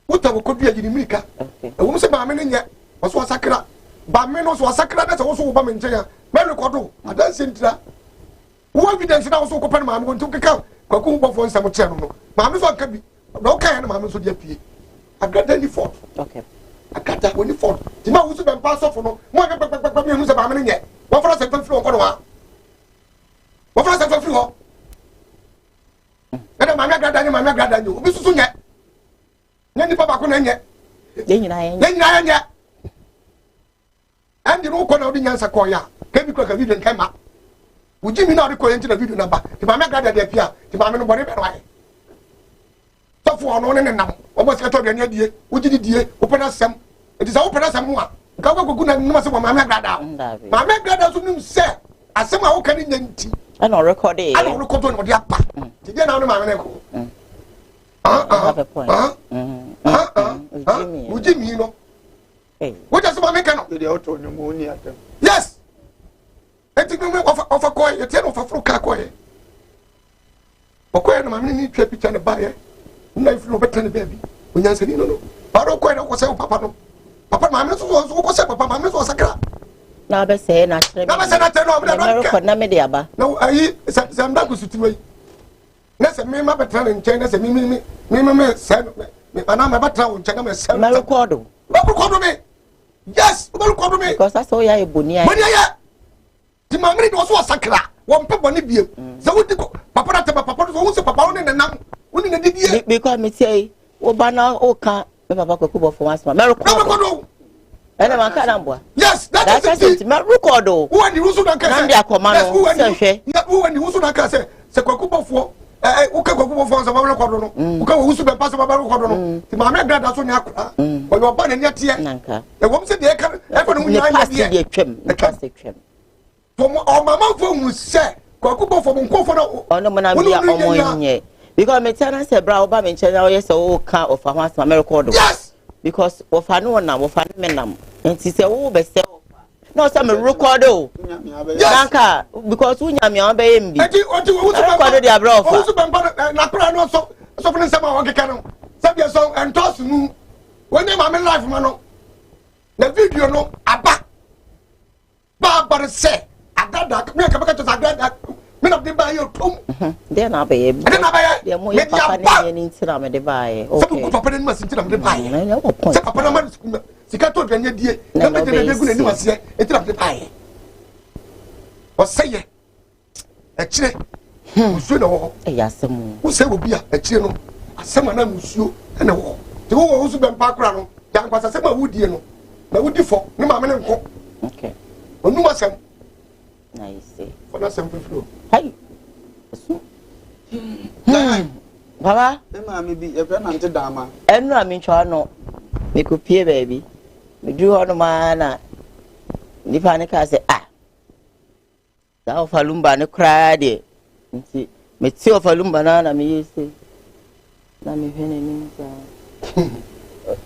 wuta wo kodua gidi mirika okay e wo se ba me ne nye wo so sakra ba me no so sakra da se wo so wo ba me nche ya me recordo adan sentira wo evidence na wo so ko pa ma me won tu keka kwaku bo fo nsam che no ma me so aka bi na wo ka ya na ma me so di apie agada ni fort okay akata woni fort ti ma wo so be mpa so fo no mo be me hu se ba me ne nye wo fara se fa firi ko no wa wo fara se fa firi ho ena ma me agada ni obi susu nye ni papa ko na nye ye nyina ye andi no ko na odi nyansa ko ya ke bi ko ka video nkai ma uji mi na odi ko yenti na video number ti ma me agada de pia ti ma me no body be no ai to fo no ne nam o mo se to de ne die uji di die o pena sem eti sa o pena sem a ka ko gugu na no se ma me agada so nim se asem a wo ka ni nyanti ana record e ana record no de apa ti de na no ma me ne ko have a point Ujimi no what does ma me ka no de auto ni mo ni atam yes eti me ofa koy eti no fa fru ka koy okoy no ma me ni twa picture ne bae na if no better ne baby onyansa ni no paro koy no ko se papa no papa ma me so ko se papa ma me so sakra na be se na chere na be se na chere no na record na me de aba na ayi se mda ko suti na se me ma betra ne nchen na se me se me ana ma betra wo nchen na me se me record me yes me record me because that's all ya ebonia ya ti ma me do so sakra wo mpe boni biem se wo di ko papa na te papa so wo se papa wo ne nam wo ne di die because me say wo ba na o ka me papa ko kubo for once me record ene man ka namboa yes that is it me record o wo ni wusu na ka se na akoma no se hwe wo ni wusu na ka se kwakubo fo uka kwakubo fo se ba record no uka wusu be pass ba record no ti ma me grada so nya akra wo yo ba na nya tie nanka e wo se de ka e fa no nya nya de twem to mo o mama fo mu se kwakubo fo mo nkofo no ono mo na bia omo nye because me tell say bra oba me nche na o yes o ka of a once ma record yes because ofa no na ofa me nam enti se wo be se no say me record o nanka because unya me on be yem bi enti wo se record dia bra ofa wo se bamba na kra no so fun se ma wo keka no se bia so entos nu woni ma me life ma no na video no aba ba se agada me ka baka to agada me na de ba yo tom de na ba ye de mo ye papa ne ni ntira me de ba ye okay se papa ne ma ntira me de ba ye na wo point se papa na ma sika to dwanye die na me de gu na ni ma se ntira me de ba ye o se ye chire musuo na wo asem wo se obi a chire no asem na musuo na wo te wo so be mpa kra no ya nkwasa asem a wudie no na wudi fo ne ma me ne nko okay onu masem nice for na sem flow hai baba e ma me bi e fe na nte dama enu a me twa no me kopie baby me du ho no ma na nipa ne ka se da ofalumba ne kra de nti me ti ofalumba na me yese na me hwene ni sa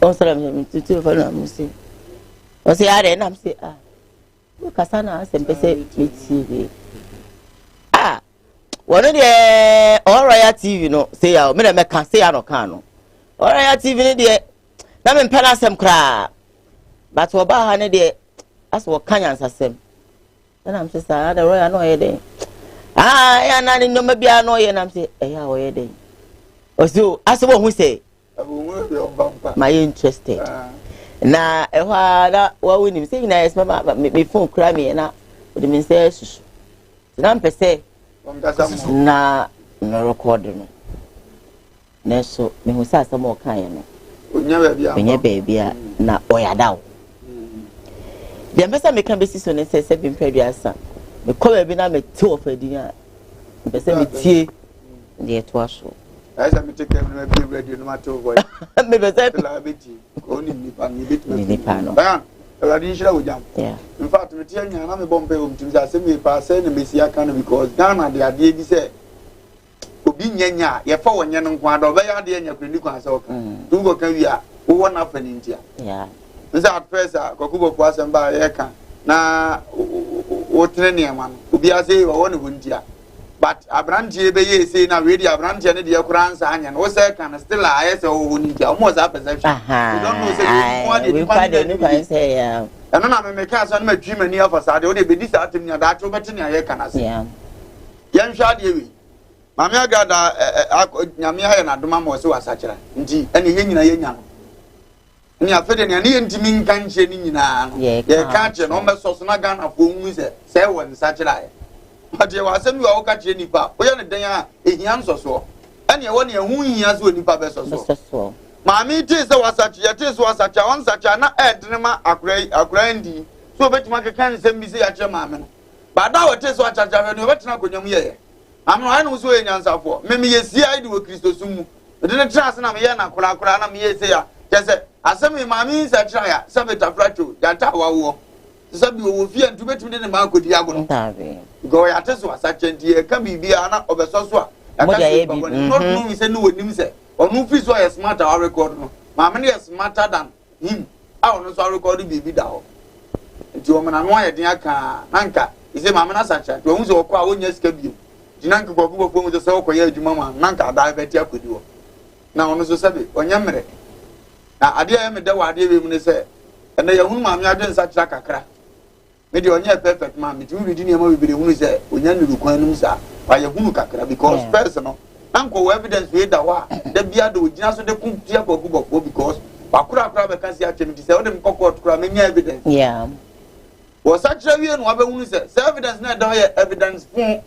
on sala me ti ofalumba me se o se are na me se o kasana se mpese me ti wono de Royal TV no say ya me na me ka say ya no kan no Royal TV ne de na me mpela asem kra but oba ha ne de as wo kan ansasem na am say sa da Royal no ye de ya na ni no ma bia no ye na am say ya wo ye de o so as wo hu say my interested na ehwa da wa woni say na yes me phone kra me na o de me say susu na mpese na record no neso me hu sa samo kan ye no onya baby a na oyadaw de mpesa me kan besi so ne se bi mpɛduasa me kɔ baabi na me te ofadin a mpesa me tie de to aso asa me take me be radio no matter boy me be say la beti ko ni nipa ni beti ni pa no already in shira wojam in fact me tie nya na me bombe o mtimi say me pa say na me sia kan because Ghana de ade bi say obi nyanya ye fa wonye no nko ada obeya ade nya kwani kwan say oka du go kan wi a wo wona fa ni ntia nza at first kokubo po asamba ye kan na wo trene ne ma obi ase wo wona huntia but abrantie be ye say na we di abrantie ne de kuransa anya no say kan still I say wo huntia o mo za perception you don't know say what the say yeah and na me ka so na ma twi mani afasade wo de be di sa atem nya da to beti ne ye kan ase yan hwa de wi mame agada nyame ha na doma mo se wasakira nti ene ye nyina ye nya no ni afede ne ye ntimi nkanche ni nyina no ye ka che no me so so na Ghana fo hu se wo nsakira ye ade wa asem wi wo ka che nipa wo ye ne dan a ehia nsoso ene wo ne hu hia so nipa be soso mame ti se wasakira ti so wasakira won sakira na edrema akura ndi so betima ke kan se mi se ya che mame no ba da wo ti so wasakira no betina konyam ye amno ai no so ye nyansafo me yesi ai di wo Kristo sumu de ne trans na me ye na kura na me yesi ya kese asemi mami sa tra ya sabe tafracho ya ta wawo sabe wo fi antu betumi de ne ma akodi agono go ya teso asachenti e ka bibia na obesoso a ya ka no no se no wonim se onu fi so ya smarter our record no mami ne smarter than him a onu so record bibi da ho nti o mena no ya den aka nanka ise mami na sacha to hu se okwa a wonya sika bio dinanka gogo fo mu se okoya adwuma ma nanka da beti akodi wo na onu so sabe onya mere na ade ya me da wa ade we mu ne se ene ya hunu ma me adwen sa kira kakra me de onya perfect ma me tumi di ne ma bibire hunu se onya ne rukwan num sa wa ya hunu kakra because first no anko evidence we da wa da bia da ogina so de kuntia gogo because wa kura be kan si ache me se o de me kokot kura me nya evidence wo sa kira wie no wa be hunu se evidence na da ya evidence fun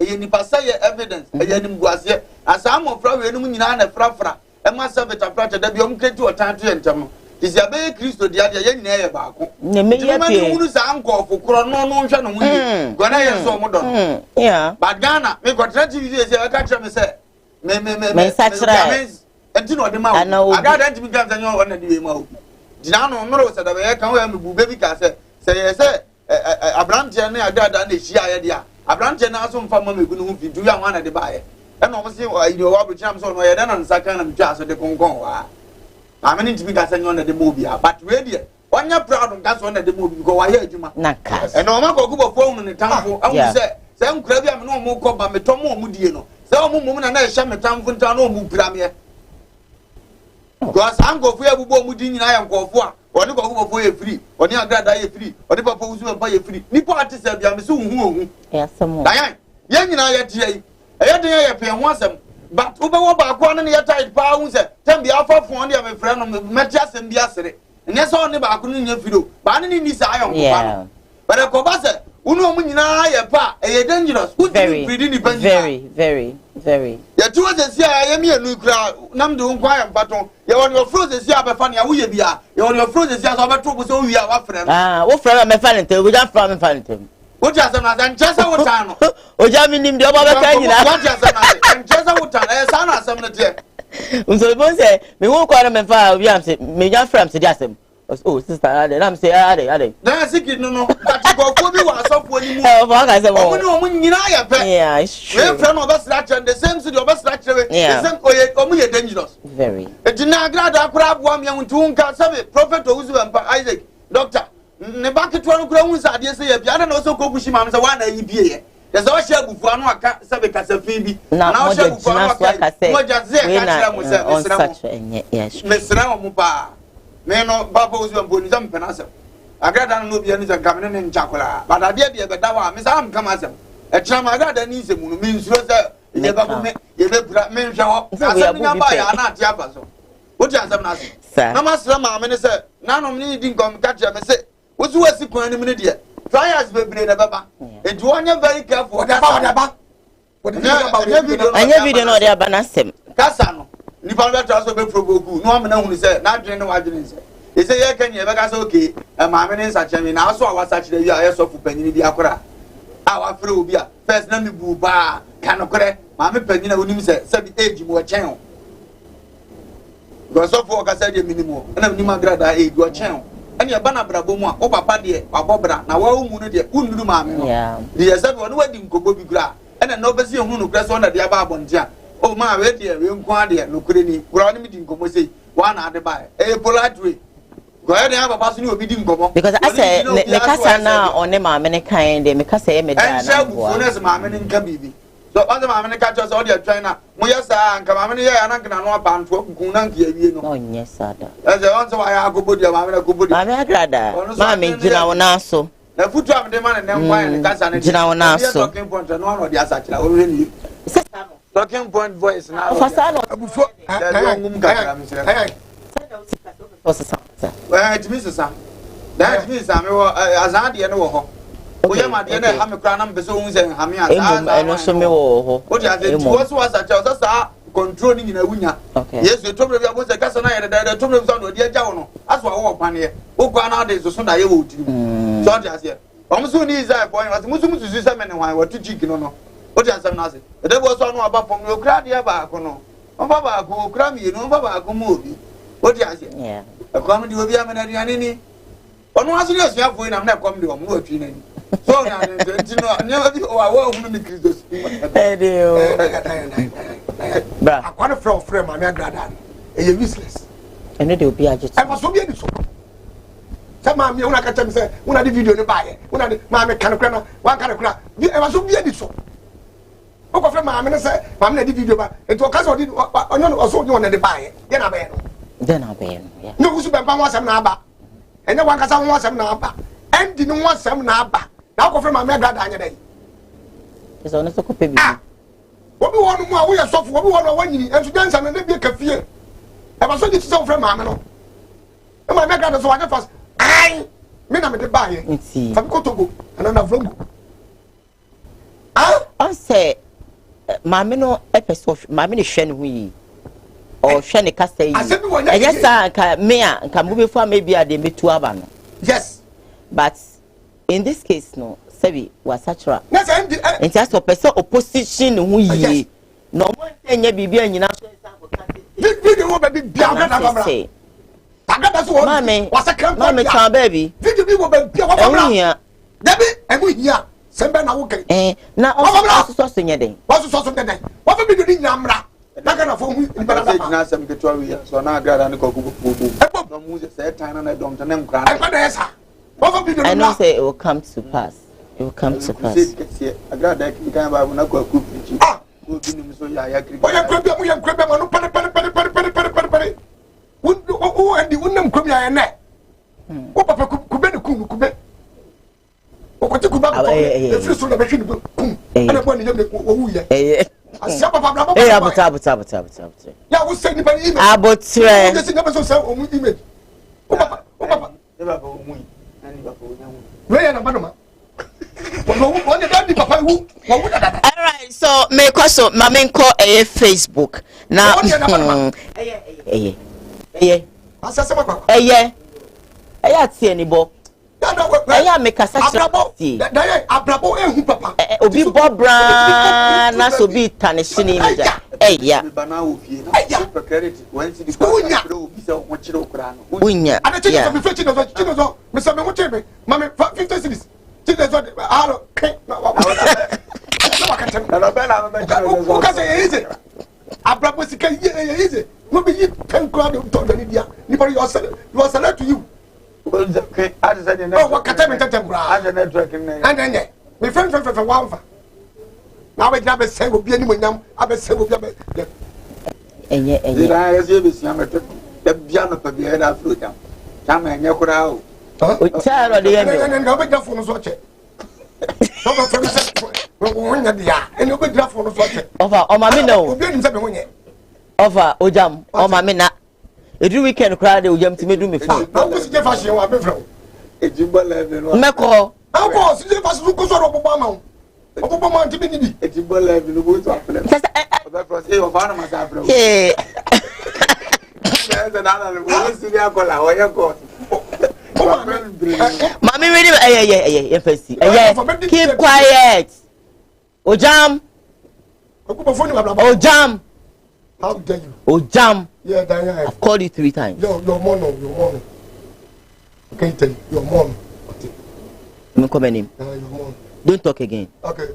e ni pasa ya evidence e ya nim guase asa mo fra we num nyina na frafra e ma sa beta prata da bi o mkreti o tanto entam isi abe Kristo dia dia ye nyina ye baako ne me ye pe hunu sa anko ofukro no no hwe no huni gona ye so mo don but Ghana me go trati video se ka kire me se me sa kire enti no de ma o aga da enti mi kan zanyo on na de ma o dina no no se da be kan we me bu baby ka se ye se abrante ne aga da na hia ye dia abrante na so mfa ma me gu no hu fi du ya wana de ba ye e no mo se ido wa bu cham so no ye na nsa kan na mtwa so de konkon wa ameni ntimi ka sanyo na de mobia but we dey onya proud nka so na de mobi because wa ye adwuma na ka e no ma ko gubo fo no ne tamfo awu se nkura bi am no mo ko ba meto mo mu die no se o mu na na ye hye metamfo nta no mu pira me because ango fo ya bubo mu di nyina ya nkofo a oni ko gubo fo ye free oni agrada ye free oni papa wusu pa ye free ni po ati se bia me se hu yasamo dayan ye nyina ye tie e de ye pe ho asem but ube wo ba ko ne ye tight pa hu se tembi afa fon de me frɛ no meti asem bi asere ne se oni ba ko ne nya fido ba ne ni sa ayon ko ba but ko ba se Uno munyina ya pa e dangerous. Very Ya tuwa se sia ya mi enu kra nam de nkwa ya mpaton. Ya won your froze sia be fa ne awoye bia. Ya won your froze sia so be to bo se wi a wa frɛ no. Wo frɛ me fa ne tem, wo ja frɛ me fa ne tem. Wo ja se na san chesa wo tan no. O ja mi nim de oba be ka nyina. Wo ja se na san chesa wo tan e sa na asɛm ne te. So bon say me won kwa na me fa obi am say me ja frɛ am say di asɛm. Oh sister ade na me say ade. Na sikit no but go ko bi wa asɔfo ni mu. Eh fa ka say mo. Omo nyina ya pe. Yeah, it's true. We frɛ no obesra kyɛ the same city obesra kyɛ we. The same omo ye dangerous. Very. Etina grada akura aboa me huntu nka sabe prophet Owusu Bampa Isaac doctor ne baketwa no kura hu sa ade se ya bia na so kokushi mam se wa na yi bie ye. There's a share bufu anu aka sabe kasafi bi. Na o share bufu anu aka say. Mo jaze ka kyerɛ mo se yes. Mesra mo pa. Me no baba Owusu Bampa ni zam pena asem. Agrada no bia ni zanka me ne nchakola. But ade de be dawa me sa am kama asem. E kyerɛ ma agrada ni nsemu no me nsuro se ye ba ko me ye be bra me nhwɛ ho. Asem nya ba ya na ate aba so. What you answer na say? Na masra ma me ne say na no me di nkom ka kyerɛ me say wo su wasi kwan ni me ne de. Trials bebre na baba. And you are very careful. What about? Anya video no dey aba na sem. Kasa no. Ni pa be tra so be provoke. No am na hunu say na dwen no wadwen say. E say ye kan ye be ka say okay. Ma me ne nsa kyerɛ me na so awasa kyerɛ wi a ye so fu panyini bi akora. A wa frɛ obi a first na me bu ba kanokore. Ma me panyini na onim say bi age mo kyɛn o. Go so fu ka say de minimum. Na minimum agrada age wo kyɛn o. And your banner brabo mo o papa de abobra na wa umu no de unduru ma me no de yesabe won wadi nkobo bi gra ena no besi ehunu no kra so na de aba abontia o ma we de we nko ade no kure ni kura ni mi di nkomo sei wa na ade ba e polite way go ahead and papa so ni obi di nkomo because I say me kasa na one ma me ne kan de me kasa e me da na bo and se ma me ne nka bibi so on the ma me ne ka cho so de try na mo yesa nka ma me ne ya na nkna no abanto kun na nka awie no oh yes ada e on so wa ya agobodi ma me na agobodi ma me agrada ma me jina wona so na futu am de man ne nkwan ne kasa ne jina wona so talking point no no de asakira o re ni talking point voice na o fasa no abufo da ngum ka me sere o sesa it means sa that means am wo azade ne wo ho oye ma de na ha me kra na mbe so hu se ha me asa eno so me wo ho o de ase tu so asacha o sa control ni nyina wunya yesu to bre bi abo se kasa na ye da to bre bi so no de agya wo no aso wo kwane wo kwa na de so na ye wo tiri so de ase o musu ni Isaiah boy ase musu se me ne hwan wo tu chiki no o de ase na ase de bo so no aba pom o kra de ba ko no o ba ba ko kra mi no ba ba ko mo obi o de ase akwam de obi amana aduane ni ono aso ni asuafo ni na me akwam de o mo atwi na ni so na ntino nya bi o awo hunu ni Kristo bra akwane frɛ ma me agrada e ye useless ene de obi agye e ma so bi edi so se ma me una ka tell me say una di video ni ba ye una di ma me kan kra na wan kan kra e ma so bi edi so o ko frɛ ma me ne say ma me na di video ba e to ka so di onyo no so onyo na di ba ye de na ba ye no no Owusu Bampa wasam na aba ene wan ka sa wasam na aba endi ni wasam na aba na ko frɛ ma me agrada anya dai so no so ko pe bi obi wonu mu a wo ye sofo obi wonu wa nyini enso dansa na bi ka fie e ba so di tse ofre ma me no e ma me grada so wa fast ai me na me de ba ye fa ko togo ana na vlongo on say ma me no episode ma me ne hwe ne hu yi o hwe ne kasa yi e yes ka me a nka mo be fu a me bia de metu aba no yes but in this case no sabi was satra na say in just person opposition hu yi no mo enya bibia nyina so example kan video wo be bia na baba tagada so mame chan baby video bi wo be bia wo baba dabi emu hia sembe na wo kan na o so so nye den wo so den wo be video ni nyamra na kana fo hu ni baba say jina sem ke to wi so na agrada ne ko ko no mu say time na don tan nkra na ko na esa wo be video I know say it will come to pass. It will come to pass. Agrada ki kan ba na ko ku preach. Go bi ni so ya ya kri. O ya kwabia mo no pare o andi wonnam kwabia ya na. O papa kube ne kube. O ko ti kuba ko. E firi so na be hwe ni kum. Ana bo ni yam o wu ya. Asia papa bra baba. Abota. Ya wo say ni ba ni image. Abotre. O se ni ba so say o mu image. O papa. E ba ba o mu. Ani ba ko nya mu. We ya na ba no ma. Alright, so me so my main call a Facebook now. Make a such Obi Bobra na so be tanishini media. Unya. To you. Oh, what can I tell you? And then, my friend for one. Now I never say will be anyone now. I will say will be and yet, I as you see, I'm a piano for the other fruit. Come and you're out. Tell the end and nobody got for us watch it. And nobody got for us watch it. Over, oh, my no, over, Ojam, oh, my mina. Every weekend crowd will jump to me do me for. How was the fashion you are from? It's you believe Meko. How was the fashion who goes on Obama? Obama to be it's you believe in the woods of them. Hey, there's another one. See the alcohol. How you go? Mommy, yeah. Keep quiet. Ojam. Ojam. How dare you? Ojam. Yeah, Diane. I've called you 3 times. Your mom. I can't tell you. Your mom. I'm coming. Your mom. Don't talk again. Okay.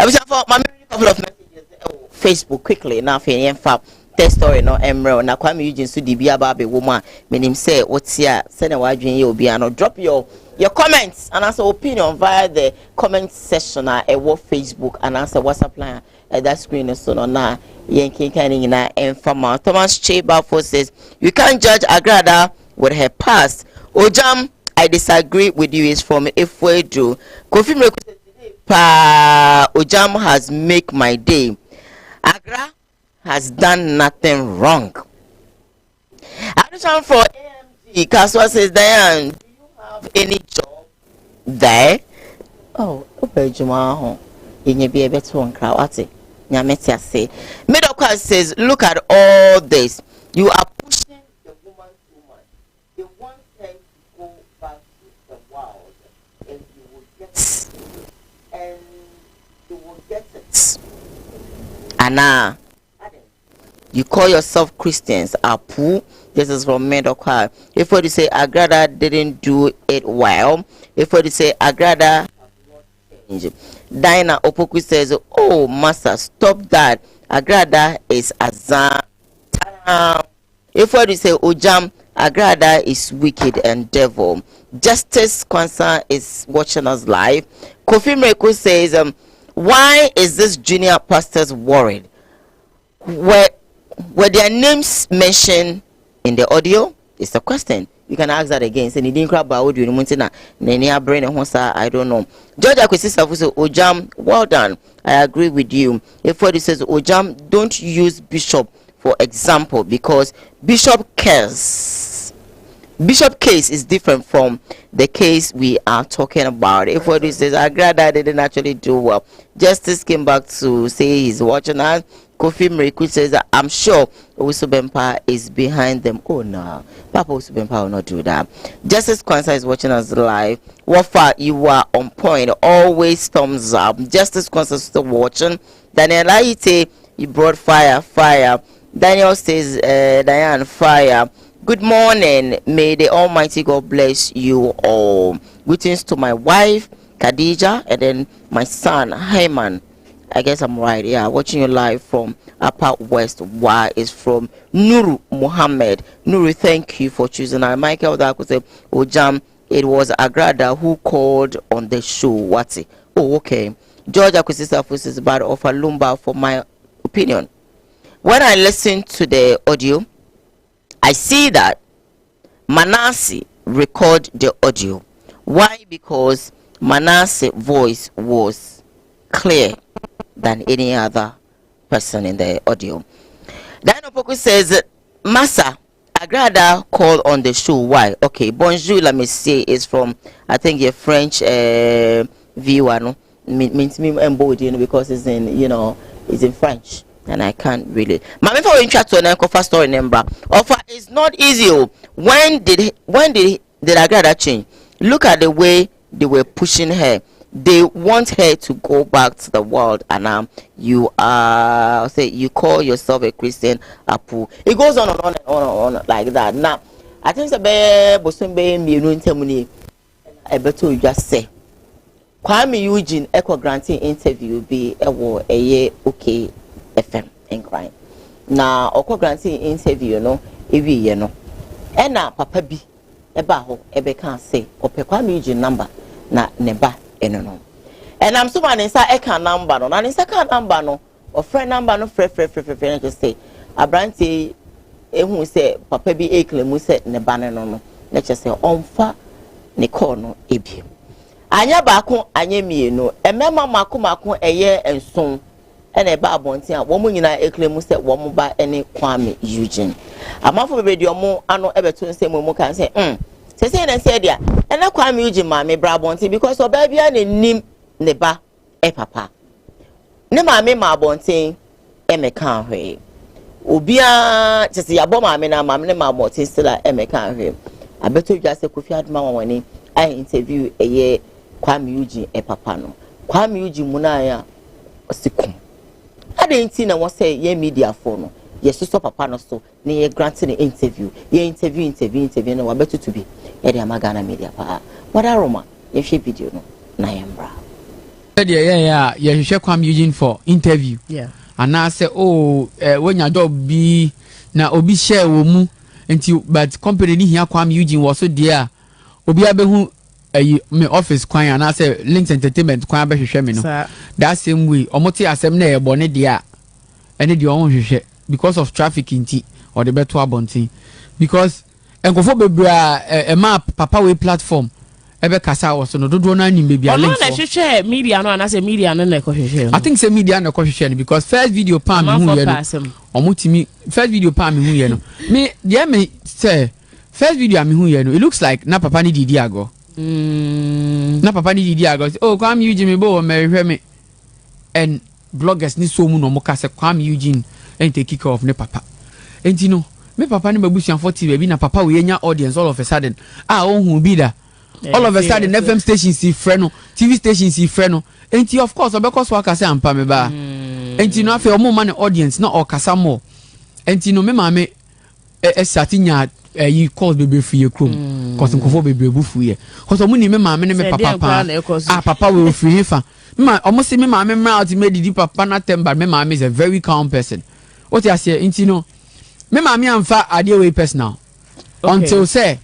I was for my couple of messages. Facebook quickly now. Test story no Emerald na Kwame Eugene so di bia ba be woman menim say what's here send why dwen ye obi ano drop your comments and answer opinion via the comment section at Facebook and answer WhatsApp line at that screen so no na yen kan na informal Thomas Cheba says you can't judge Agrada with her past. Ojam, I disagree with you is from Ifwedu. Kofi Mreku pa Ojam has make my day. Agra has done nothing wrong. Addition for AMG, Kaswa says, Diane, do you have any job there? Oh, Juma, in your be a better one crowd. What's it? Yametia say. Middle class says, look at all this. You are pushing the woman too much. They want her to go back to the world and you will get it. Anna. You call yourself Christians, Apu. This is from Medoka. If you say Agrada didn't do it well, if you say Agrada changed. Dinah Opoku says, oh, Master, stop that. Agrada is Azan. If you say Ojam, Agrada is wicked and devil. Justice Concern is watching us live. Kofi Mreku says, why is this junior pastors worried? Were their names mentioned in the audio? It's a question. You can ask that again. Say, didn't grab audio. I don't know. George Akwesisa says, Ojam, well done. I agree with you. If what it says, Ojam, don't use Bishop for example because Bishop case is different from the case we are talking about. If what it says, Agrada didn't actually do well. Justice came back to say he's watching us. Kofi Mreku says that I'm sure Usubempa is behind them. Oh no, Papa Usubempa will not do that. Justice Kwanzaa is watching us live. Wafa, you are on point. Always thumbs up. Justice Kwanzaa is still watching. Daniel Aite, you brought fire. Daniel says, Diane, fire. Good morning. May the Almighty God bless you all. Greetings to my wife, Khadija, and then my son, Hayman. I guess I'm right. Yeah, watching you live from Upper West. Why is from Nuru Muhammad. Nuru, thank you for choosing. Michael Dako said, Ojam, it was Agrada who called on the show. What's it? Oh, okay. George Akwesisa says, but of Lumba for my opinion. When I listen to the audio, I see that Manasseh record the audio. Why? Because Manasseh's voice was clear than any other person in the audio. Dino Poku says, Massa, Agrada called on the show. Why? Okay, bonjour, let me say, is from, I think, a French viewer no means me embodied because it's in it's in French and I can't really. My for interest to an first story number. Offer is not easy. When did I get that change? Look at the way they were pushing her. They want her to go back to the world, and you call yourself a Christian apu. It goes on and on and on and on like that. Now, I think I better just say, Kwame Eugene Echo granting interview be a year okay FM in crime. Now, Oko granting interview every year and now Papa B Ebaho Ebe can't say Kwame Eugene number na neba. And I'm so man inside a number no, and inside number no, or friend number no, friend just say, a brandy, who say, Papa be a claim, we said, Nebana no, let's just say, on fa, Nicono, Ebi. Anya Bako, Anya me, no, a member Mako, a year and soon, and a barbontia, woman in a claim, we said, woman by any Kwame Eugene. A month of radio more, I know ever to say, Momo can say, say and said, yeah, and I Kwame Eugene, mammy, brabonti, because of baby and nim neba, papa. Ne mammy, my bonti, can't hear. Ubia, just the aboma, mammy, my bonti, still can't hear. I bet you just a coffee at my money. I interview a year Kwame Eugene, papa no. Kwame Eugene Munaya, sikum. I didn't see no one say, ye media phone. Yes, to stop papa no so near granting an interview. Ye interview, no, I bet you to be. Eddie Magana media pa. What a Roma, if she video no, Nayambra. Yeah, you shall come Eugene for interview. Yeah. And I say, when your dog be na obi share womu until but company here Kwame Eugene was so dear. Obi abehu me office kwan and I say Links Entertainment kwan be hwehwe me no. That same way, omoti asem na e bone dia. Ene de on hwehwe because of traffic inti or the better abonti because enkofo bebra a map papa way platform ebe kasa was no do na nim bebia link for hwehwe media no and say media no na hwehwe I think say media na hwehwe because first video pa me hu ye no omotimi first video pa me hu ye no me dey me say first video me hu ye no it looks like na papa ni didi ago na papa ni didi ago oh Kwame Eugene me bo me hwehwe me and bloggers ni so mu no mo ka say Kwame Eugene and take kick off ne papa. And you know, me papa ni babusian 40 baby na papa we nya audience all of a sudden. Who be da? All of a sudden FM stations see friend, TV stations see friend. And of course, because what I say ampa me ba. And you know, afi omo man audience not or kasa more. And you know, me mama satinya you call baby free your room. Cause nkofo baby bu free. Cause omo ni me mama ne me papa. Papa we free fa. Me almost say me mama me ultimate di papa na temba me mama is a very calm person. What I say, you know, me mama amfa ade way personal. Okay. Until say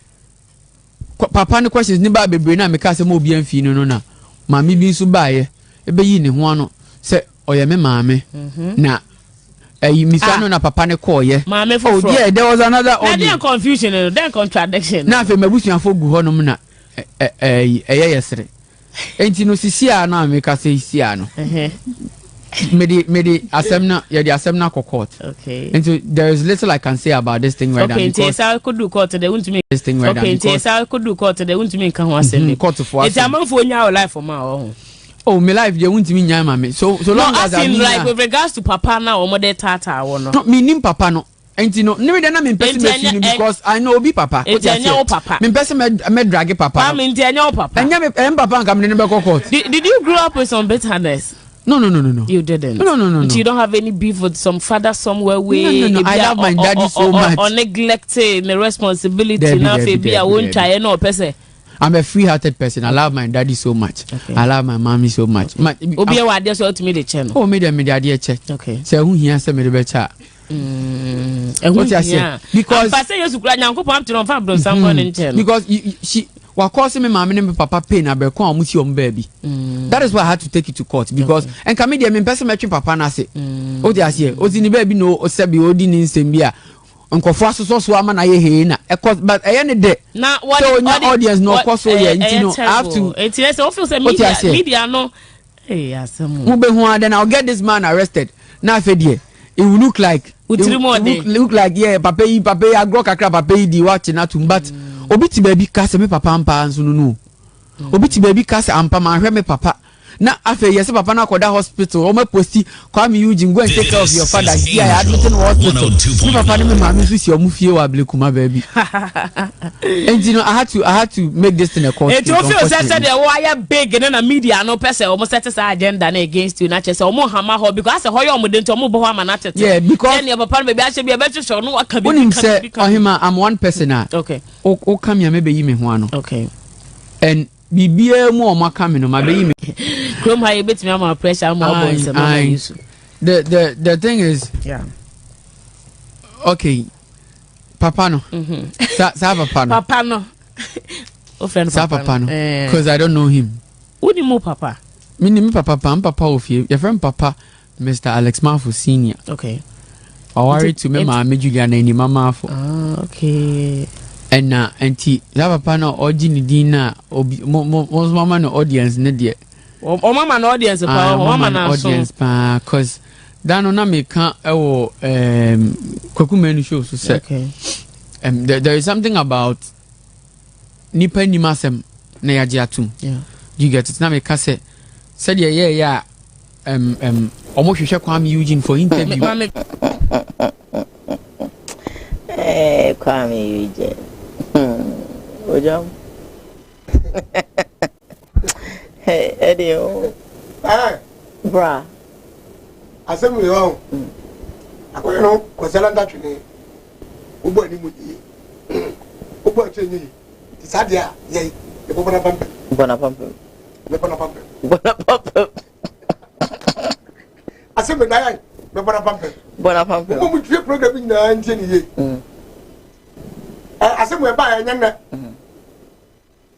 papa no questions ni ba bebre na me ka say mo bi amfi no na. Mama bi nso ba ye. Ebe yi ne ho ano say oye me mama. Na misano na papa ne call ye. Oh yeah, there was another audio. Then confusion, then contradiction. Na fe mabusuafo gu ho no na yesere. Enti no sisia na me ka say sia no. Medi asemna ya di asemna ko court. Okay. And so there is little I can say about this thing right now. Okay, because I could do court today. Won't me this thing right now. Okay, I could do court today. Won't me can asem. Court for us. It's a man for your life for my own. Oh, my life they won't me nyama me. So long as I mean like with regards to papa now or mother tata or no. No, me nim papa no. And you know, never done me person because I know be papa. It's your papa. Me person me drag papa. I mean, your papa. And me papa come in the court. Did you grow up with some bitterness? No. You didn't. No. You don't have any beef with some father somewhere where No. I love my daddy so much. Or neglecting the responsibility. Now, maybe I won't try no person. I'm a free-hearted person. I love my daddy so much. Okay. I love my mommy so much. Obi wa dey so to me the channel. Oh, me dey check. Okay. Say who here say me the better. What you say? Because I say you kura nyankopon am to no fa bro someone in channel. Because she wa cause me mama and papa pain na be kon amuti om baby. That is why I had to take it to court because and come there me person metwe papa na say. What you say? Oti ni baby no o sebi odi ni nsem bia. Nkofo asoso ama na ye he na but any day na what audience no cause so ye you know I have to it is also say media no hey asem mo be hu then I'll get this man arrested na fe die it will look like yeah papa agro kakra papa di watch na tum but obi ti baby ka se me papa ampa nso no obi ti baby kasa ampa ma hwe me papa na afa yes papa na akoda hospital o ma posti Kwame Eugene go and take care of your father here I admit in hospital me papa ne me ma me so si o mu fie wa Blekuma baby and you know I had to make this thing a court it you feel say the wire big in the media no person almost set aside agenda na against you na che say o mo hama ho because say hoyo mo de nto mo bo ho na tete yeah because then your papa baby a she be better show no waka be when say ohima I'm one person okay o come here me be yi me ho ano okay and bibia mu o maka me no ma be yi me Come how you bet me am pressure more boys the thing is yeah okay papa no sa papa no o friend papa no because I don't know him who ni mo papa me ni papa of your friend papa Mr. Alex Mafo senior okay worried to me ma Julia na ni mama fo okay and auntie that papa no oji ni din na most mama no audience ne de o mama no audience pa o mama na audience pa cause that no na me kan ewo Kwaku Menu show so say okay there is something about nipa ni masem na yaje atum yeah you get it na me ka say said yeah omo hwehwe Kwame Eugene for interview Kwame Eugene ojam hey Eddie bra asem yo akoye no ko sala ndatwe ubo ani mu yi ubo chenyi ti sadia ye e bona pampe asem na ya me bona pampe mo mu tue program na ntie ni ye asem we ba ya nyanna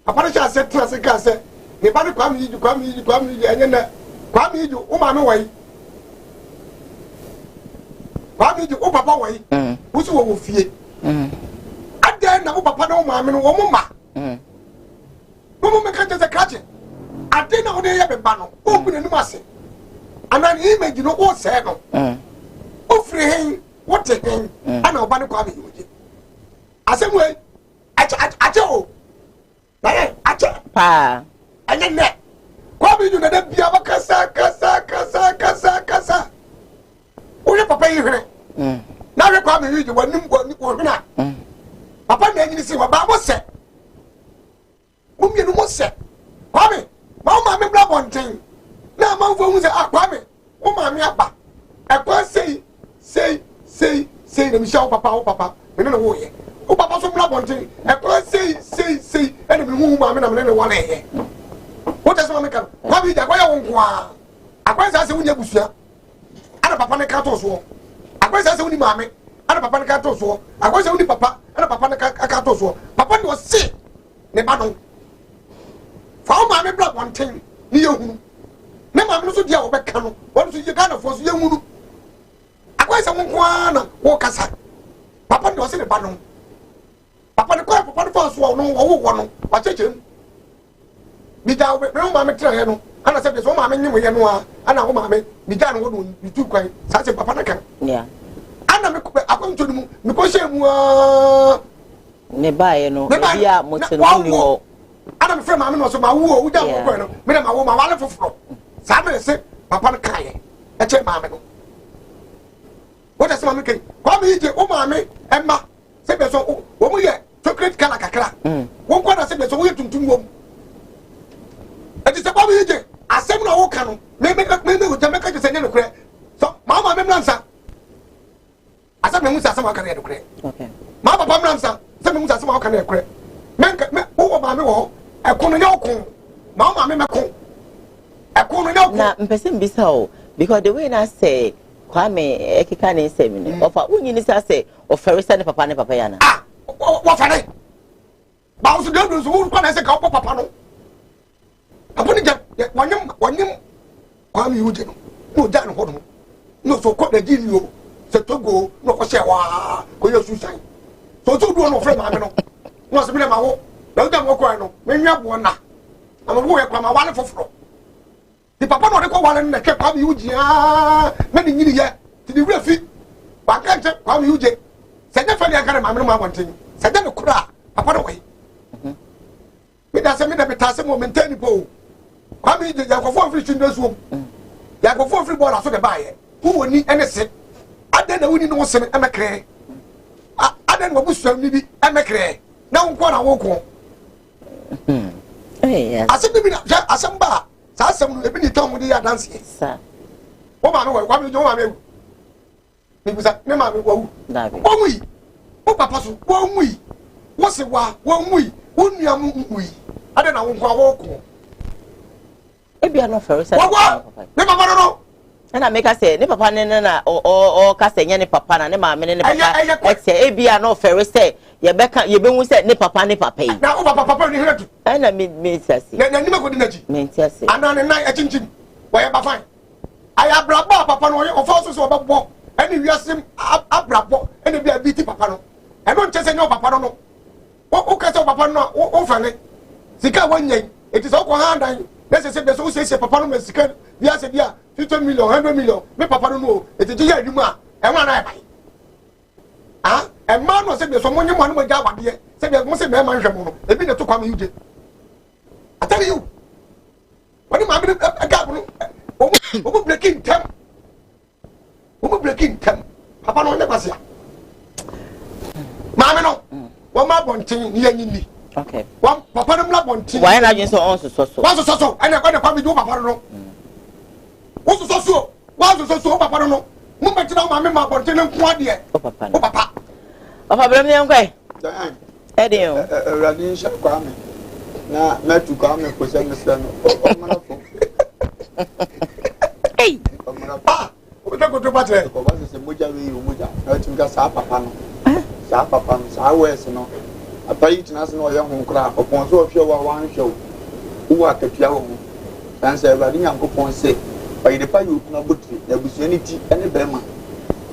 apare cha se tra se ka se me ba ni Kwame yi nyanna Kwame yi o ma me wai Kwame yi o papa wai wo so wo fie ade na wo papa na wo ma me no wo mo ma wo me ka je se krache ade na wo de ye be ba no o bu na num ase ana ni image no o se no o free hen what the hen ana oba ne Kwame yi asem we ache o ache pa anya ne Kwame yi na da bia ba kasa o ye papa yi hwere na we Kwame yi wanim ko hwena papa na nyi si wa ba mo se mumye no mo se Kwame ma me bla bonten na ma fo hu se Kwame o ma me aba e kwa sei na mi sha o papa me no wo ye o papa so bla bonten e kwa sei e na mi hu ma me na me ne wala ye o te so me kan Kwame ja kwa ya won kwa akwa sa se wunya busua ana papa ne ka to so akwa sa se wuni ma me ana papa ne ka to so akwa sa wuni papa ana papa ne ka to so papa no se ne ba no fa o ma me bla bonten ni ye hu ne ma me so dia wo be ka no wo so ye Ghana fo so ye hu no akwa sa won kwa na wo kasa papa no se ne ba no papa ne kwa papa ne fa so no wo no wa chechem mi da wo me ma me tra he no ana se be so ma me nyim ye no ana wo ma me mi da no wo no mi tu kwan sa se papa na kan yeah ana me akonto mu me ko she mu ne ba ye no bia mo te no ni wo ana me frɛ ma me no so ma wo wo da wo kwan no me na ma wo ma wale foforo sa me se papa na kan ye e che ma me no wo da se ma me kan Kwame yi je o ma me e ma se be so wo mu ye chocolate kala kakra wo kwa da se be so wo ye tuntum wo eti se Kwame yi je asem na wo ka no me wo jamaica je se ne no kure so ma me mlansa asem na mu sa asem wa ka ne no kure okay ma papa mlansa se me mu sa asem wa ka ne kure me wo ma me wo ekunu nya okun ma me meko ekunu nya okun na mpese mbisa o because the way na say Kwame ekika ne nsem ni ofa unyi ni say oferisa ne papa yana wo fa ne ba wo so de so wo kwa na say ka papa no papa ni ja wanyem Kwame Eugene no ja no hodo no so ko da jiri o se togo no ko se wa ko yesu sai so to do no frɛ ma me no se me ma wo na uja mo ko no me nwa bo na na mo wo e kwa ma wale foforo di papa no de ko wale na ke Kwame Eugene me ni nyiri ye ti di wura fi ba ka che Kwame Eugene se je fa ni aka ma me ma wonten se je no kura papa no we me me da se me da betase mo maintain po kwame je yakofo free chindre so yakofo free ball aso de baaye who woni ene se adan na woni no se emekre adan wo busu ni bi emekre na wonko na wonko yes asem bi na asem sa asem no ebi ni ton di ya dance sa wo ma no wo kwame jo ma me mi busa ne ma me wo dabi wo mui wo papa so wo mui wo se wa wo mui wo nua mu mui adan na wonko wonko ebi ano fere sa ne papa no na make say ne papa ne na o ka say ne papa na ne ma me ne papa say ebi ano fere say ye beka ye be hu say ne papa yi na o papa ni heretu na me tiase na ni makodi naji me tiase ana ne nai achinchin wa ye ba fine aya brabo papa no ye ofo so obabo ani wiasem abrabo ani bia biti papa no e no nche say ne papa no o ka say papa no o fane sika wonyen it is okwa handan na say be so say papa no me sika bia say bia 50 million 100 million me papa no it is ya aduma e wa na e bai ah e ma no say be so monye mo no ja wade say be mo say be ma nhwe mo no e bi ne to kwam yude I tell you when ma be gap no o breaking time papa no ne kwase ma me no wo ma bontin ni anyini okay wa papa no mla bontin why na so on so wa so ana kwa ne kwa bi do papa no wo so papa no mo be tira ma me ma bontin nko ade o papa blam ne nkoi ede o radin sha kwa me na metu kwa me ko se mesra no o manafo o manafo o ta ko to patre ko ba se moja we o moja na tu ga sa papa no sa wes no apayi tina se no ye ho kra o pon so hwe wa wan hwe wo akatua wo dan se radin yankopon se bayi de pa yo kuna botri na busuani ti ene bema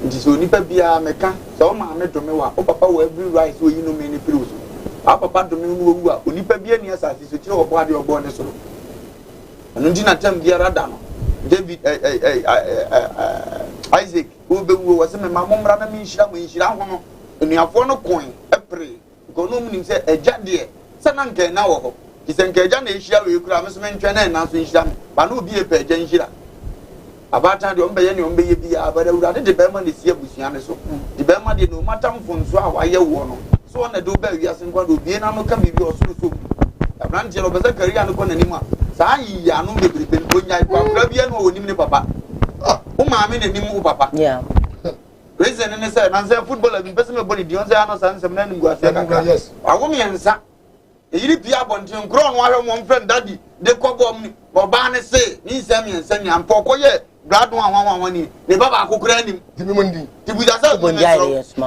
nti so nipa bia meka so ma me dome wa o papa wo every rice wo yinu me ni piri so a papa dome wo wu a onipa bia ni asase so kire obo ade obo ne so anu ndi na tam bia rada no David Isaac wo be wo wase me mamomra na me nhira mo nhira ho no enuafo no koin epre ko no mu nim se eja de se na nkan na wo ho ti se nkan eja na ehia we kura me so me ntwe na na so nhira ba na obi e pa eja nhira abata de ombe ye ne ombe ye bia abada urade de bema ne sie busua ne so de bema de no matam fonso a waye wo no so na do ba wiase nkwa do bie na no ka bibi osoro so abrante no beza career no ko nanim a saa yi ya no bebrebe no nya kwa bia no onim ne papa o ma me nanim o papa yeah reason ne say na say footballer bi pese me body di on say ano san sem na nim gwa se kaka yes awo me nsa eyiri bia bonten kro no ahwe mo friend daddy de kobo mi oba ne say ni nsam yensa mi ampo koye brado anwan ni ne baba akokura nim dibi mondi dibuza say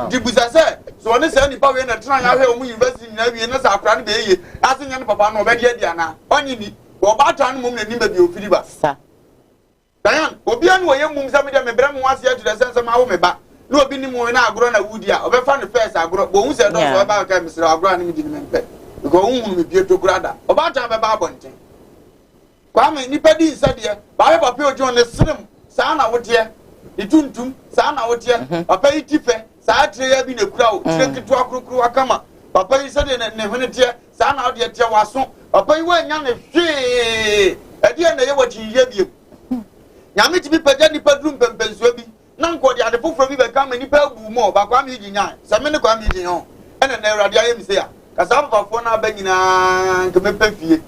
dibuza say so ne say ni pa we na tran ya hwe o mu university na wie na sa akura ne be ye asinya ne papa no be dia dia na onyi ni oba tran mum na nim ba bi ofiri ba sa dan obi an wo ye mum sa me de me brem wase ya to the sense ma wo me ba no obi ni mu na agro na wudi a obe fa ne first agro bo hu se do so ba ka misra agro na mi di me mpe because hu me bi to grada oba tran be ba bonten kwa me nipa di nsade ba be papa ojo ne srem saa na wote ituntum saa na wote papa yi tife saa tre ya bi na kura o tre kitu akrokro akama papa yi sade ne hwene te saa na ode te waso papa yi wa nya ne hwe ade na ye wati ye biem nyame ti bi paja nipa drum pempenso bi na nko de ade foforo bi be kama nipa bu mo ba kwa me ginya sa me ne kwa me ginya ho ene na awrade aye mi se ya kasa papa na ba nyina nke mepa fie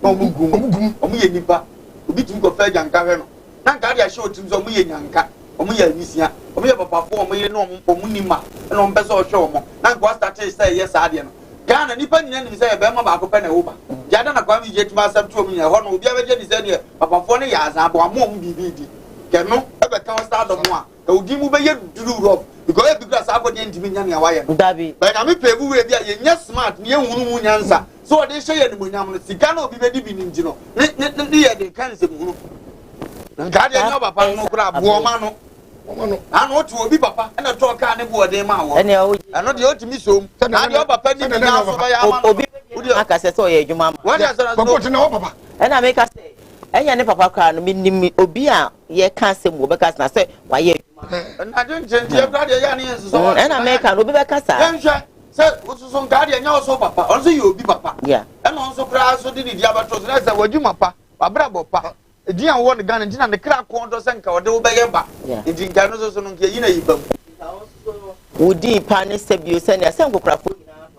na omu ye nipa obi tim ko fa janka hwe no na nka dia show tim so omu ye nyanka omu ye awisia omu ye papa fo omu ye no omu nima na omu pese o show omu na nka start say yes ade no Ghana nipa nyina ni say be ma ba ko pe na wo ba jada na kwa mi je tuma asem to omu nya ho no obi abeje ni say ne papa fo ne ya azan bo amu omu bibi di ke no e be kan start do mo a ka odi mu be ye duru rob because e bigla sa body ntimi nya ne awaye no dabi but na me pevu we bia ye nya smart ne ehunu mu nyansa so o de hye ni monyam no sika na obi be di bi ni ngino ne ye de kan se mu nka de nya papa no kura bo ma no ano otu obi papa na to ka ne bo de ma wo ene o ano de otimi som na de papa ni bi na so ba ya ma obi aka se so ye adwuma ma what is that papa na papa ena make ka se enya ne papa kra no mi obi a ye ka se mo be ka na se wa ye adwuma na de nche ye kra de ya ne so ena make ka no obi be ka sa enhwe se osuso nka de nya so papa onso ye obi papa yeah ɛna nso kra so di di abato so na sɛ wadwuma pa wabrabɔ pa edin a wo ne Ghana ntina ne kra konto sɛ nka wode wo bɛyɛ ba edin ka no so no nka yi na yi bam wodi pa ne sɛ bio sɛ ne sɛ nkokrafo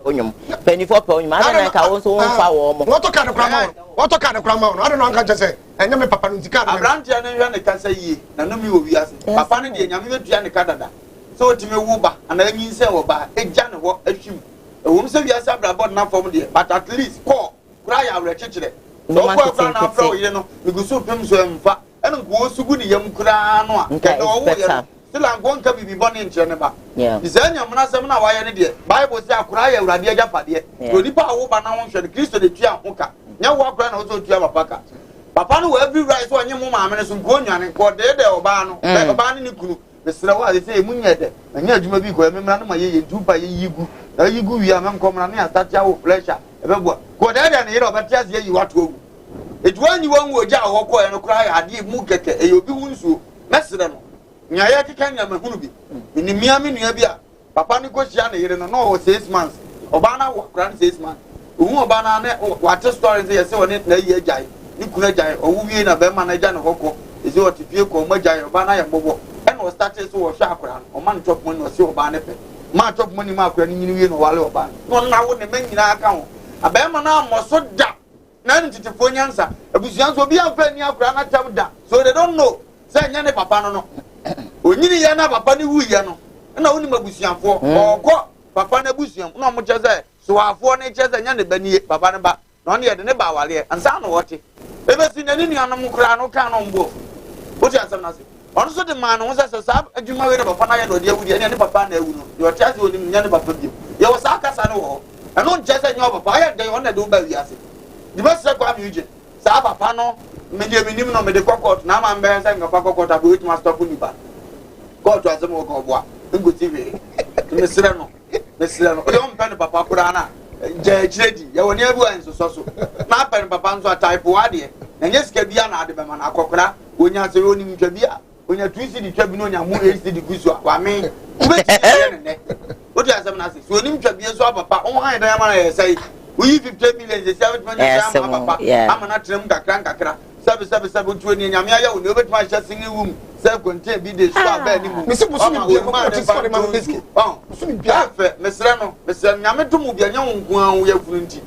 onyum penifo pa onyum ada na ka wo so wonfa wo mo woto ka ne krama woto ka ne krama no ada no anka kyɛ sɛ ɛnyɛ me papa no ntika no abrantia ne hwɛ ne kasa yie na no mi wo wiase papa ne de nyame betua ne ka dada so otime wo ba ana nyin sɛ wo ba egya ne ho ahwim ewom sɛ wiase abrabɔ na fam de but at least call kura ya awre kyekyere so ko kura na afra oye no migusu pem so emfa ɛna ngo sugu ne yam kura no a kɛdɛ wo ye sila ngo nka bibi bɔ ne nkyerɛ ne ba bisa nyamna sɛm na wayɛ ne de bible sɛ akura ya awrade agya padeɛ to nipa wo ba na wo hwɛ ne kristo de tua ho ka nya wo akura na wo so tua papa ka papa no every right so onye mo maame ne so ngo nwane ko de oba no oba ne kunu mesra wa de sɛ emunya de anya adwuma bi ko ememra no ma ye ntupa ye yigu na yigu wi ama nkomra ne asatia wo pressure ebeboa ko de ne yere obetia se yi wato ogu eduanyi wan wo gya ho ko e no kra ya ade mu keke e obi hu nsuo mesra no nya ya keka nya mahunu bi ni miami nua bi a papa ne ko hia ne yere no no 6 months oba na wo kra ne 6 months ohu oba na ne wate story say yese woni na yi agyae ni kuna agyae owu wie na be ma na gya ne hokɔ ezi o tipie ko ma agyae oba na ye bobo and was started so was akra o man chop money no se oba ne pe ma chop money ma akra ni nyini wie no wale oba no na wo ne manyina aka ho abema na amoso da na ntitifo nyansa abusuanso obi amfa ni akra na tam da so they don't know say nya ne papa no no onyini ya na papa ne wu ya no na woni mabusuanfo okɔ papa na busuan na mo che say so afo ne che say nya ne banie papa ne ba na ne ye de ne ba wale ansa no wote ebe si nani nuanom kra no ka no mbo wote asam na se ono so de man no se sa adwuma we ne papa na ye no de awudi ne papa na awu no yo tia se oni nya ne papa bi ye wo sa kasa no ho eno nche se nya papa aye de ona de wo ba wi ase di ba se kwa mi uje sa papa no me de minim no me de kokot na ma mbe se nga kokot abo wit ma stop ni ba court asem wo ko boa ngo tv me sira no o de on pe ne papa kura na je chedi ye woni abu an so so na pe ne papa nso type wa de na nye sika bia na ade be ma na akokora onya se oni ntwa bia onya twisi di twa bi no onya mu AC di kusu wa me ubeti ye ne o de asem na se so oni ntwa bia so papa on han dan ma na ye say we 50 million ze 70 million papa ama na trem kakra sabe tuoni nyame aya wo ne obeti ma hye singi wum self contain bi de so aba ni mu me se busu mi bia ko ti score ma biscuit busu mi bia fe mesre nyame to mu bia nya wonku an wo ya furu nti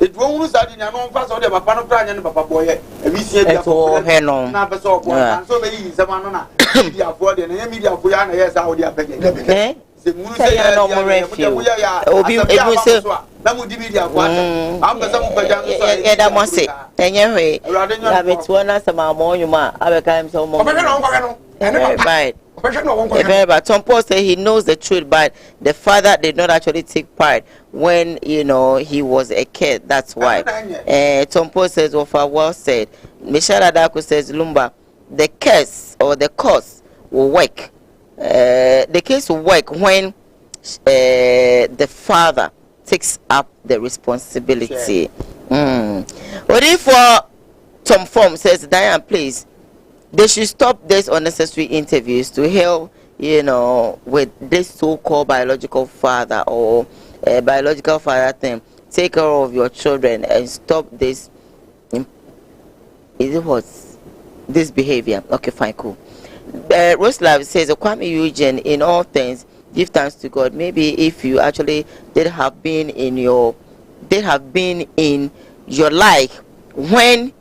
edu ohunu sa di nya no mfa so de papa no kra nya ne papa boye ebisia bia ko na be so bo na so be yi sema no na media for de na nya media for ya na yes a wo de abege se munu se ya no mo refuse obi ebu se na mu di media for am be se mu bajan so e da mo se enye hwe na metuo na sama mo nyuma abeka im so mo but Tom Paul said he knows the truth, but the father did not actually take part when he was a kid. That's why. Tom Paul says, well said. Michelle Adako says, Lumba, the case or the cause will work. The case will work when the father takes up the responsibility. What if Tom Form says, Diane, please, they should stop this unnecessary interviews to help, with this so-called biological father or biological father thing. Take care of your children and stop this. This behavior? Okay, fine, cool. Roslav says, Kwame Eugene, in all things, give thanks to God. Maybe if you actually did have been in your life when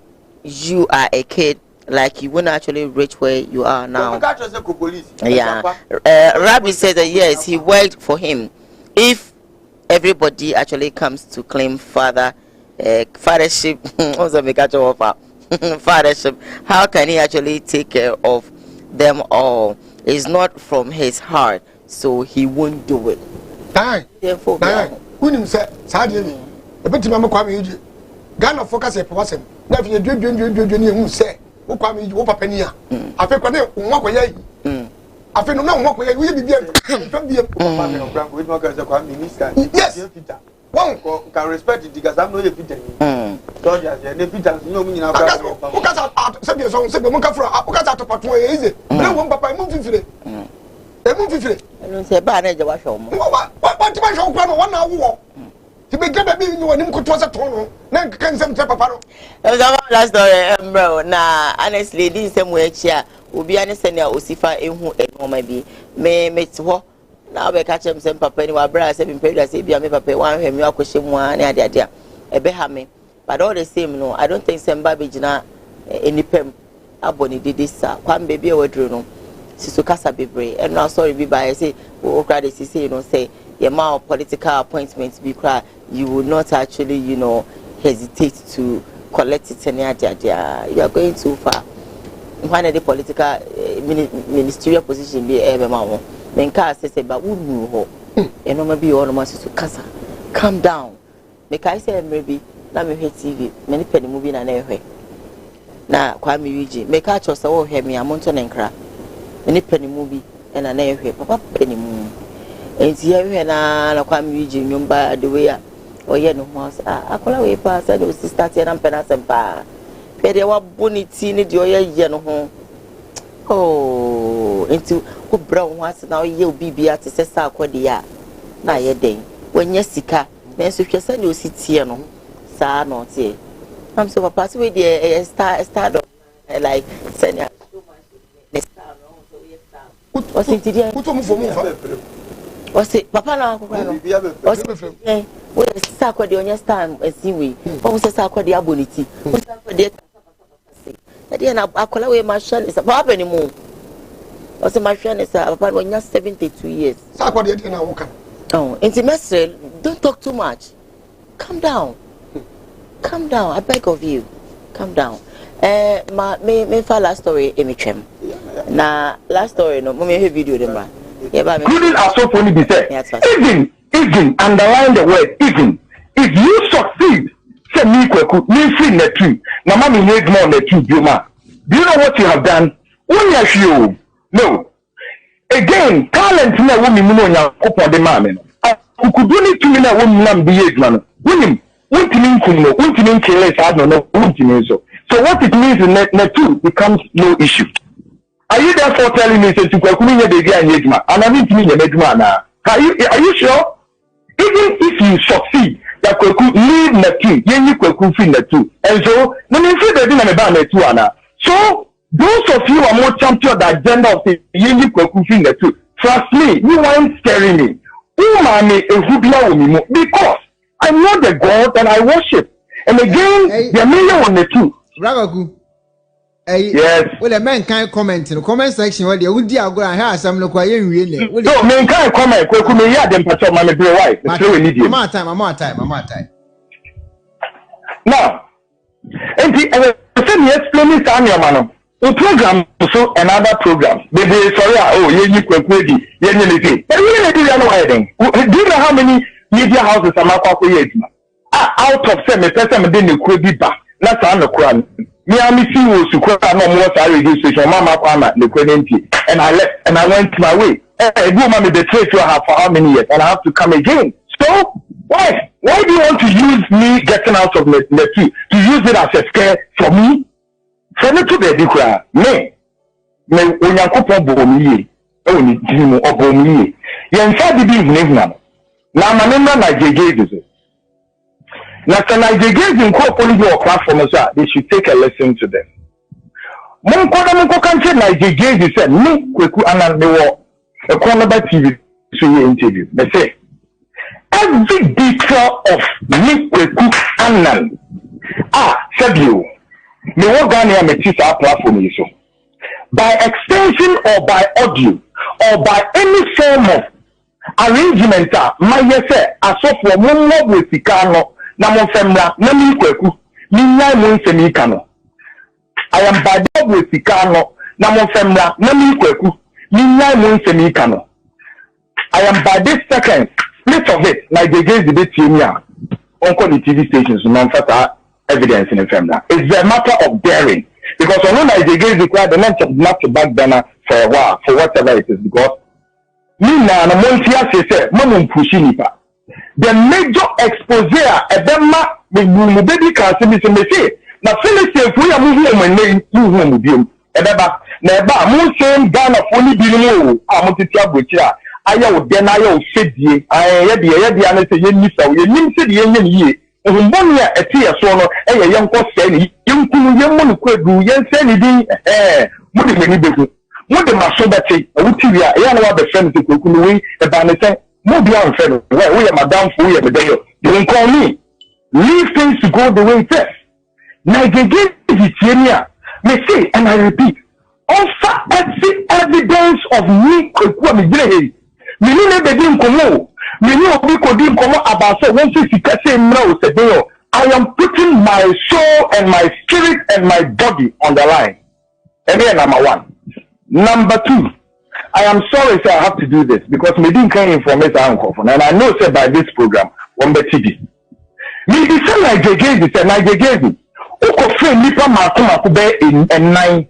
you are a kid, like you wouldn't actually reach where you are now. Yeah. Rabbi says that yes, he worked for him. If everybody actually comes to claim fathership, fathership, how can he actually take care of them all? It's not from his heart, so he won't do it. Therefore, Ghana focus person. Now if you do say wo kwa me wo papa ni a afi kwa ne nwa kwa yayi afi no na nwa kwa yayi we bi bia papa me okran ko we ma ka say kwa me miska yes one can respect it because I'm not a Peter so just the Peter no mu nyina kwa wo ka say be so say be mo ka fura wo ka say to pato e easy na wo papa mu fifire e mu fifire no say ba na je wa hwe mo wa ti ba hwe kwa no wa na wo ti be gaba bi ni woni mkoto za tono na nkan sem te papa no last story bro na honestly this sem we chia obi ane se na osifa ehu enoma bi me ho na be ka chem sem papa ni wa bra se mpedua se bia me papa wan hwemi akohye mu a na ade ebe ha me but all the same no I don't think semba be gina enipem aboni didi sa kwam baby e wadru no siso kasa bebre and now sorry be by say o kra de sisi you know say your ma political appointments be cry you will not actually you know hesitate to collect it any adia you are going too far when the political ministerial position be e be ma ho menka say ba wunu ho eno ma bi ono ma siso kasa calm down make I say maybe na me hwe TV many penny movie na hwe na kwa mi wiji make a choose wo hwe me amonto ne nkra many penny movie na hwe papa penny mu enti ya hwe na kwa mi wiji nyumba the way oye no ho akola we pa say no sister tie na mpena sempa pede wa boniti ni de oye ye no ho oh enti ko brown ho ase na oye obi ate sesa akode ya na ye den wonya sika na so hwe say no sitie no sa no tie I'm so papa we dey start like senior what's it there what's it papa na akokra no what's it we sa kwade onya stand asiwe o se sa kwade aboniti o sa kwade na dia na akola we marshal is papa ni mu o se marshal is papa onya 72 years sa kwade dia na woka oh intimacy don't talk too much calm down I beg of you calm down me for last story emitwem na last story no me hear video dem ba couldn't also only be said even underline the word even if you succeed say me kweku me free na tree na mama me more na tree bioma do you know what you have done when you show no again talent na wo me mu no nya kopon de ma me no kukudu ni tumi na wo mu na mbi edma no wonim Untinin kuno, untinin kele sad no untinin so what it means is net two becomes no issue. Are you therefore telling me say to kwakumi nye baby engagement and I mean to me engagement na? Are you sure? Even if you succeed, that kwaku leave net two, yenyi kwaku free net two, and so no mean free baby na me ba net two ana. So those of you who are more champion the agenda of the yenyi kwaku free net two. Trust me, you weren't scaring me. Umame ehubia umimu because I know the God that I worship. And again, the million on the two. Ragagu. Yes. Well, a man can't comment in the comment section where they would go and have some look why you really. No, man can't comment. We could hear them patrol my wife. My time. Now, and the explaining Tanya Mano. A program so another program. They sorry, oh, you could quit anything. But really, do you know how many media houses are out of 7 person didn't could be back. That's on the crown. Me and me see was to cry no more radio station, Mama Kwama, the credenti. And I left and I went my way. A woman betrayed to her for how many years and I have to come again. So why do you want to use me getting out of the two to use it as a scare for me? For me to be cry. Me when you couple bomi, oh, ni Jimo or bomi. You inside the business now. Now, my name is Nigeria. Now, Nigeria in co-political platforms, they should take a lesson to them. Monko country Nigeria said, me, Kweku Anan, they were a Koowaa TV interview. They say, every detail of me, Kweku Anan, said you, me what Ghana metis our platform so. By extension or by audio or by any form of arrangement my say asofo mo mo sika no na mo femra na mi kwaku mi nya mo nsemi ka no I am by the sika no na mo femra na mi kwaku mi nya mo nsemi ka no I am by this second split of it like they gave the bit here on the TV stations non fata evidence in femra. It's a matter of daring because on they gave the crowd the not to back banner for a while for whatever it is because Nina na montia say mamum pushi nipa. The major exposure ebema me baby can say na Phyllis if we are moving when move biom ebeba na eba mo same Ghana for ni bi no a mo titia bochira aya wo de na aya wo hwedie ye de ana se ye nisa ye nim se de ye nye ye ohumboni a eti ye so no ye yenko se ni yenkunu ye mo ne kwadu ye se ni din mo de mani beku mo de maso beti wuti ya ya na wa be friend se kwekunu we e ba ne se mo bi an fe no we ye madam fu ye be yo you call me leave things to go the way it is na gege Tienia, me say and I repeat, offer every evidence of me kwekua me gire. Me ni ne begin komo. Me ni obi kodim komo about so when say sikase mra o sedeyo. I am putting my soul and my spirit and my body on the line. And then number one. Number two, I am sorry sir I have to do this because me didn't carry information and I know say by this program on the TV. Me be say Nigeria Oko fe nipa makoma be en nine.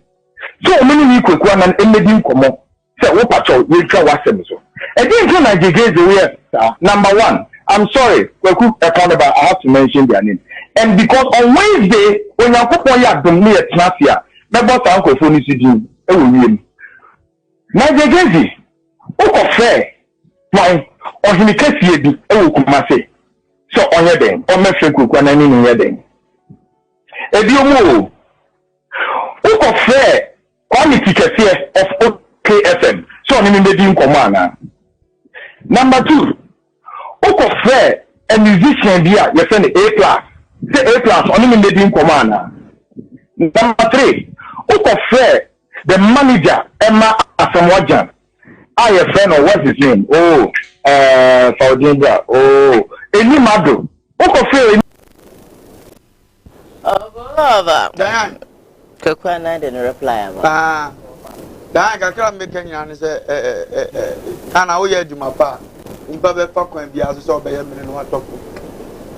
So many ni kwekwa na emedi nkomo. Say wo pacho ye twa wasem so. E dey go na gegege we sir. Number one, I'm sorry, kweku accountable I have to mention their name. And because on Wednesday when yakopon ya dum me etnafia, me boss anko phone si din e wo wiem. Na gegege oko fe my ohinikasi bi e wo kumase. So onye den, o me fe kwekwa na ni nye den. Ebiomo uko fair quality kese of OKFM so ni mbedi nkomana. Number 2 uko fair a musician dia you send A+. Say A+ oni mbedi nkomana. Number 3 uko fair the manager Emma Asamoah I a friend of what's his name? Faudinga. Enimado uko fair Diane. Kokwana didn't reply about. Diane, I can't make any answer. And I will hear you, my pa. In Baba Pakwan be as so by a minute what talk.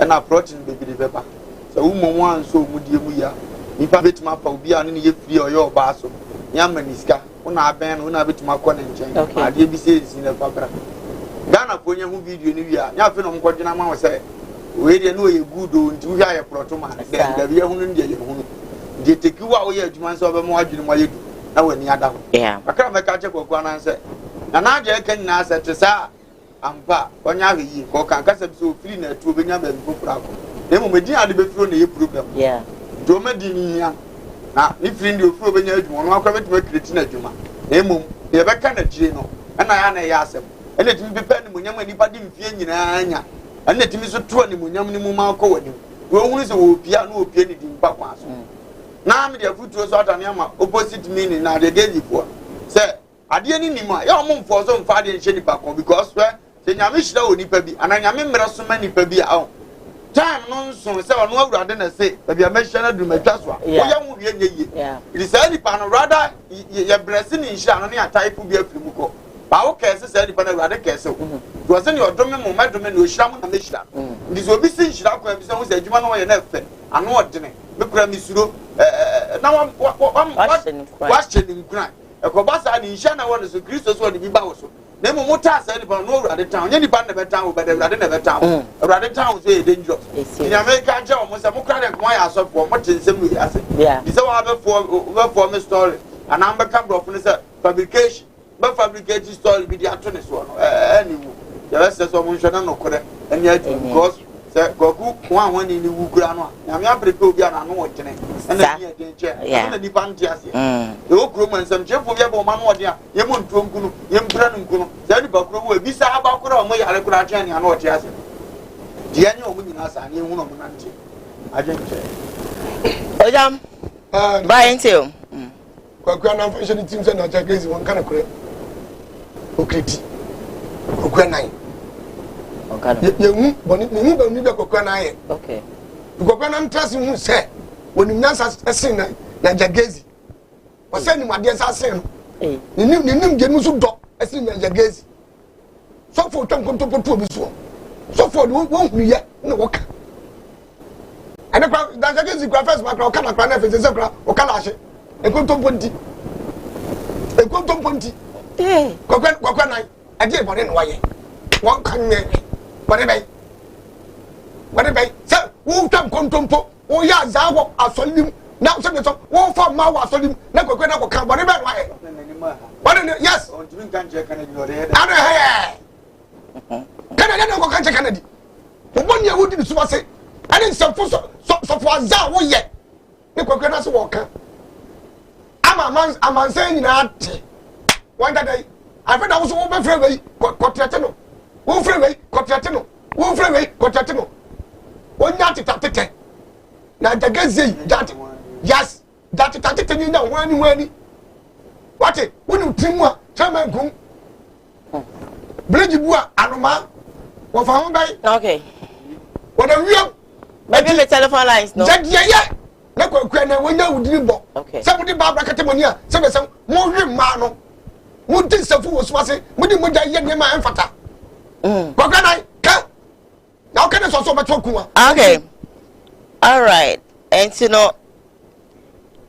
And approaching baby the paper. So, one so would you be? If I bet my pa be an in free or your basso. Yamaniska, when I ban, when I bet my corner and change. I did be said in the paper. Ghana, when you video in India, nothing on what your mama say. We dey know you good until we are protoma then we hunu dey hunu dey take you away adwuma so be mo adwene mo yedu na wani ada ho akara me ka che kokwa na nse na na je kan na se te sa ampa onya hyi ko kan kasa bi so free na tu obenya ba bi fofura ko na mo medin ade be firo na ye program do me di ni ya na ni free ndi ofuro obenya adwuma no akwa betima create na adwuma na mo ye be ka na jire no na ya na ya asem ene timi be pe ni mo nyama nipa di mfie nyina anya and let me so to any munyam ni muma ko wani we hunu se wo pia na opie ni din pa kwa so na me dia futuo so atane ama opposite meaning na de dey for say ade ni nima ya omo mfo so mfa de nche nipa ko because se nyame hira oni pa bi ana nyame mmere so ma nipa bi a time no nso se ono awurade na se bia amehia na dum atwa so a wo ya hu wie nye it is any pa no rather ye blessing ni hira no ne type bi afiri mu ko ba wo kese se nipa na awurade kese was in your domain, Madam, and Sham and Mishla. This will be seen Shirako and Mr. Juman or an effect. I know what dinner. Look at Miss Suro. Now I'm questioning crime. A Kobasa in Shana was a Christos or the Bibaso. Nemo Motas anybody no rather town, any band of a town, but rather town. Rather towns very dangerous. In America, John was a Mokrad why I saw for much in some way. Yeah, it's all other for my story. And I'm a camera of fabrication, but fabricated story with the attorney one. Anyway. The rest of someone should not correct, and yet, because Goku, one in the Wugrano, I'm not prepared to know what and the Pantias. The old room and some Jeff of Yabo Mamodia, Yemun Tungu, Yembranungu, Zedibakru will be Sabakura, my Alacrajani, and what Yas. The annual women as I knew one of Nanti. I didn't say. Bye until Quackana functioning teams and I guess one kind of correct. Okay. Okwenai. Ye boni ni ba ni be kokwenai. Okay. Kokwenai ntrasi hu se woni nyansa asin na jagezi. O se ni made sa asin. Ni nim genu so do asin na jagezi. So for ton kontopo to bi so. So for won hu ye na woka. Ane kwa da jagezi kwa first makra o kana kwa na fese se kwa o kana ahye. E kontopo nti. E kontopo nti. Kokwenai. Aje boni no waye. One can make whatever. Sir, who come contempo, oh, yeah, Zawo, a solim, Now some one for my was on him, never going to come, whatever. What yes, I don't know Canada. For 1 year, who did so say? I didn't suppose so for Zao yet. Never going to walk. I'm saying that one day I read I was over freeway, Cotiatino. One freeway, Cotiatino. One freeway, Cotiatino. One yard at now the guy say that yes, that it at you know when what it wouldn't timwa, Chairman Kum Bridge Bua, Anoma, or found by okay. What a real maybe the telephone lines, no? Yeah. Okay. Somebody Barbara Catamonia, some more mano. Would this of was it? Would you yen and fata? What can I? Now can I also much okay. All right. And you know,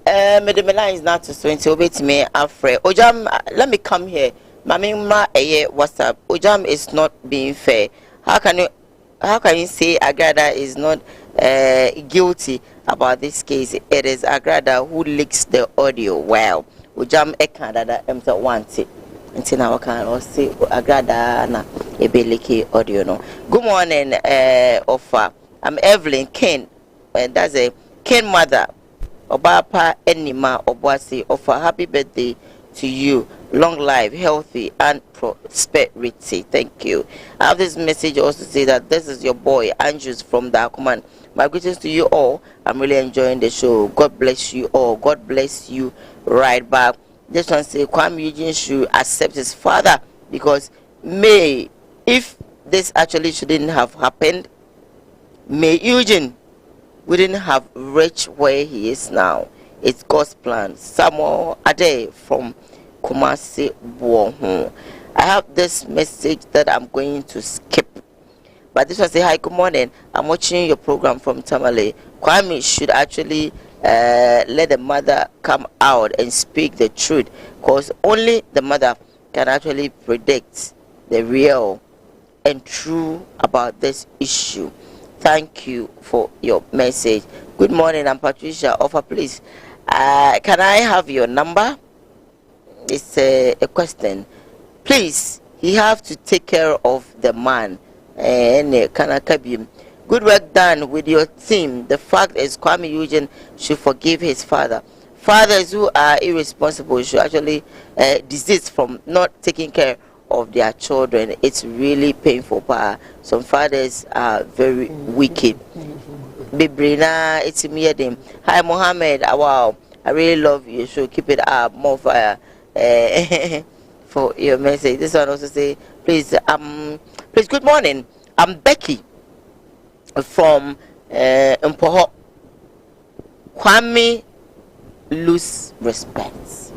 Madam line is not to 20 obey to me, Alfred. Ojam, let me come here. Mamma, WhatsApp. Ojam is not being fair. How can you say Agrada is not guilty about this case? It is Agrada who leaks the audio. Well, Ujam Ekanda M1 until now can also say Agrada na ebeleke audio no. Good morning, Offa. I'm Evelyn Ken. That's a Ken mother. Obapa Enima Obwasi. Offa, happy birthday to you. Long life, healthy, and prosperity. Thank you. I have this message also to say that this is your boy Andrews from Dakuman. My greetings to you all. I'm really enjoying the show. God bless you all. God bless you right back. This one say Kwame Eugene should accept his father because if this actually shouldn't have happened, Eugene wouldn't have reached where he is now. It's God's plan. Samuel Ade from Kumasi Buohu. I have this message that I'm going to skip. But this was a hi, good morning. I'm watching your program from Tamale. Kwame should actually let the mother come out and speak the truth, because only the mother can actually predict the real and true about this issue. Thank you for your message. Good morning, I'm Patricia. Offer, please. Can I have your number? It's a question. Please, you have to take care of the man. Good work done with your team. The fact is Kwame Eugene should forgive his father. Fathers who are irresponsible should actually desist from not taking care of their children. It's really painful. Some fathers are very wicked. Bibrina, it's me. Hi Mohammed. Wow, I really love you. So keep it up. More fire for your message. This one also say, please, good morning. I'm Becky from Mpoho. Kwame lose respect.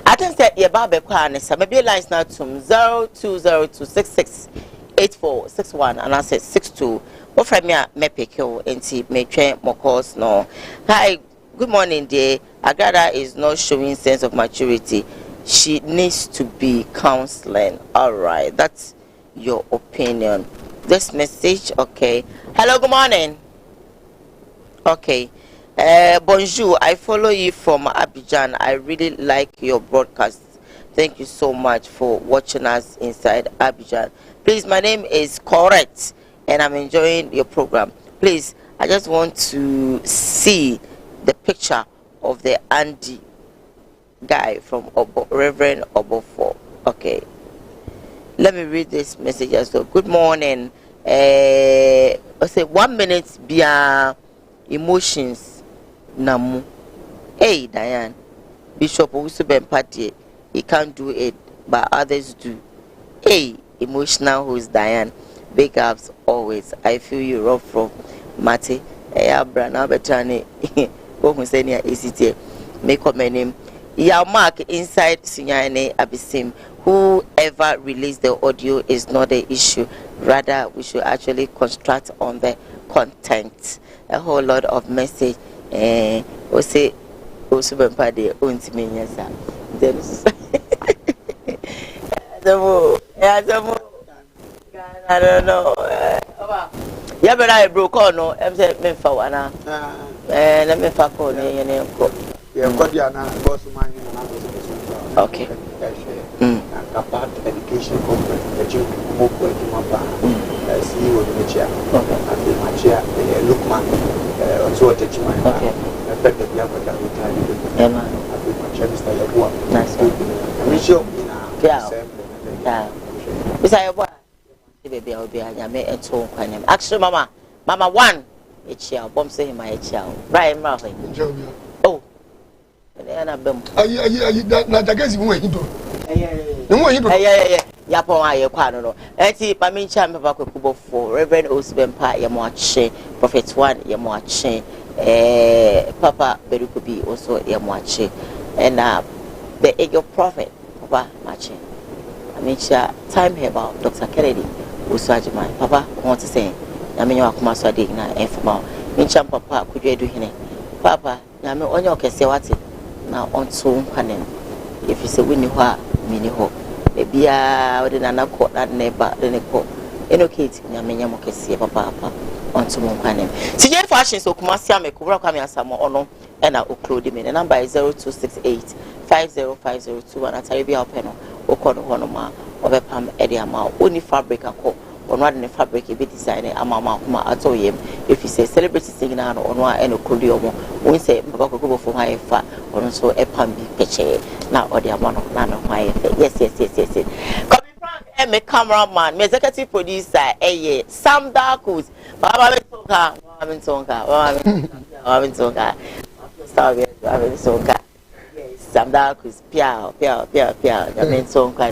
I can say your baby Kwanesa. Maybe lines now to 0202668461 and I said 62. What from me me pick you and see me train more calls no. Hi, good morning, dear. Agada is not showing sense of maturity. She needs to be counseling. All right, that's your opinion. This message, okay. Hello, good morning. Okay. Bonjour, I follow you from Abidjan. I really like your broadcast. Thank you so much for watching us inside Abidjan. Please, my name is Correct and I'm enjoying your program. Please, I just want to see the picture of the Andy guy from Reverend Obofo. Okay. Let me read this message as well. Good morning. I say 1 minute beyond emotions. Namu. Hey, Diane. Bishop Usuben Party. He can't do it, but others do. Hey, emotional who's Diane. Big ups always. I feel you rough from Mate. Hey, Abrana Betani. Go Musenia ACT. Make up my name. Ya mark inside Sunyane Abisim. Whoever released the audio is not the issue. Rather, we should actually construct on the content. A whole lot of message. We say, Osubempade, Untiminyasa. I don't know. Yeah, but I broke on. I'm saying, Memfawana. Let me fuck on you. Okay. About education conference, the Jim Moko CEO of the chair, my chair, Lookman, also a judgment. Okay. I bet that the other guy will tell you. Emma, I think my chair, Mr. Yabua. Nice. I'm sure. Yeah. Besides, what? Baby, I'll be a yame and so on. Actually, Mama, one. It's your bomb saying my child. Brian Murphy. Oh. And I'm not against you. Yeah. Yapon aye kwano no. Enti pa me ncha me ba kwekubo for Reverend Osbempa ye mo ache, Prophet 1 ye mo ache, Papa Berukubi also ye mo ache. And the age of prophet Papa mache. I mean time here about Dr. Kennedy Usajima. Papa want to say na me nwa kuma so dey na informal. Me ncha papa kudwe do hene. Papa na me onye okese wate na onto kwanen. If you say we ni ho mini ho bia we na court that neighbor the neko enokate nyamenya mokese papa onto mo kwanem tije fashion so Kumasi amekura kwa me asamo ono na oklodi me the number is 0268505021 atari bia openo okono hono ma obepam ede ama oni fabric akọ ono ade ne fabric e be design ama kuma atoyem if you say celebrity singing na ono a oklodi omo won say papa kokobo fo ha efa ono so epam bi peche na ode ama no na no ha efa yes Kobe Frank me cameraman me executive producer Sam Darkus baba me tonka Sam Darkus pia ya me tonka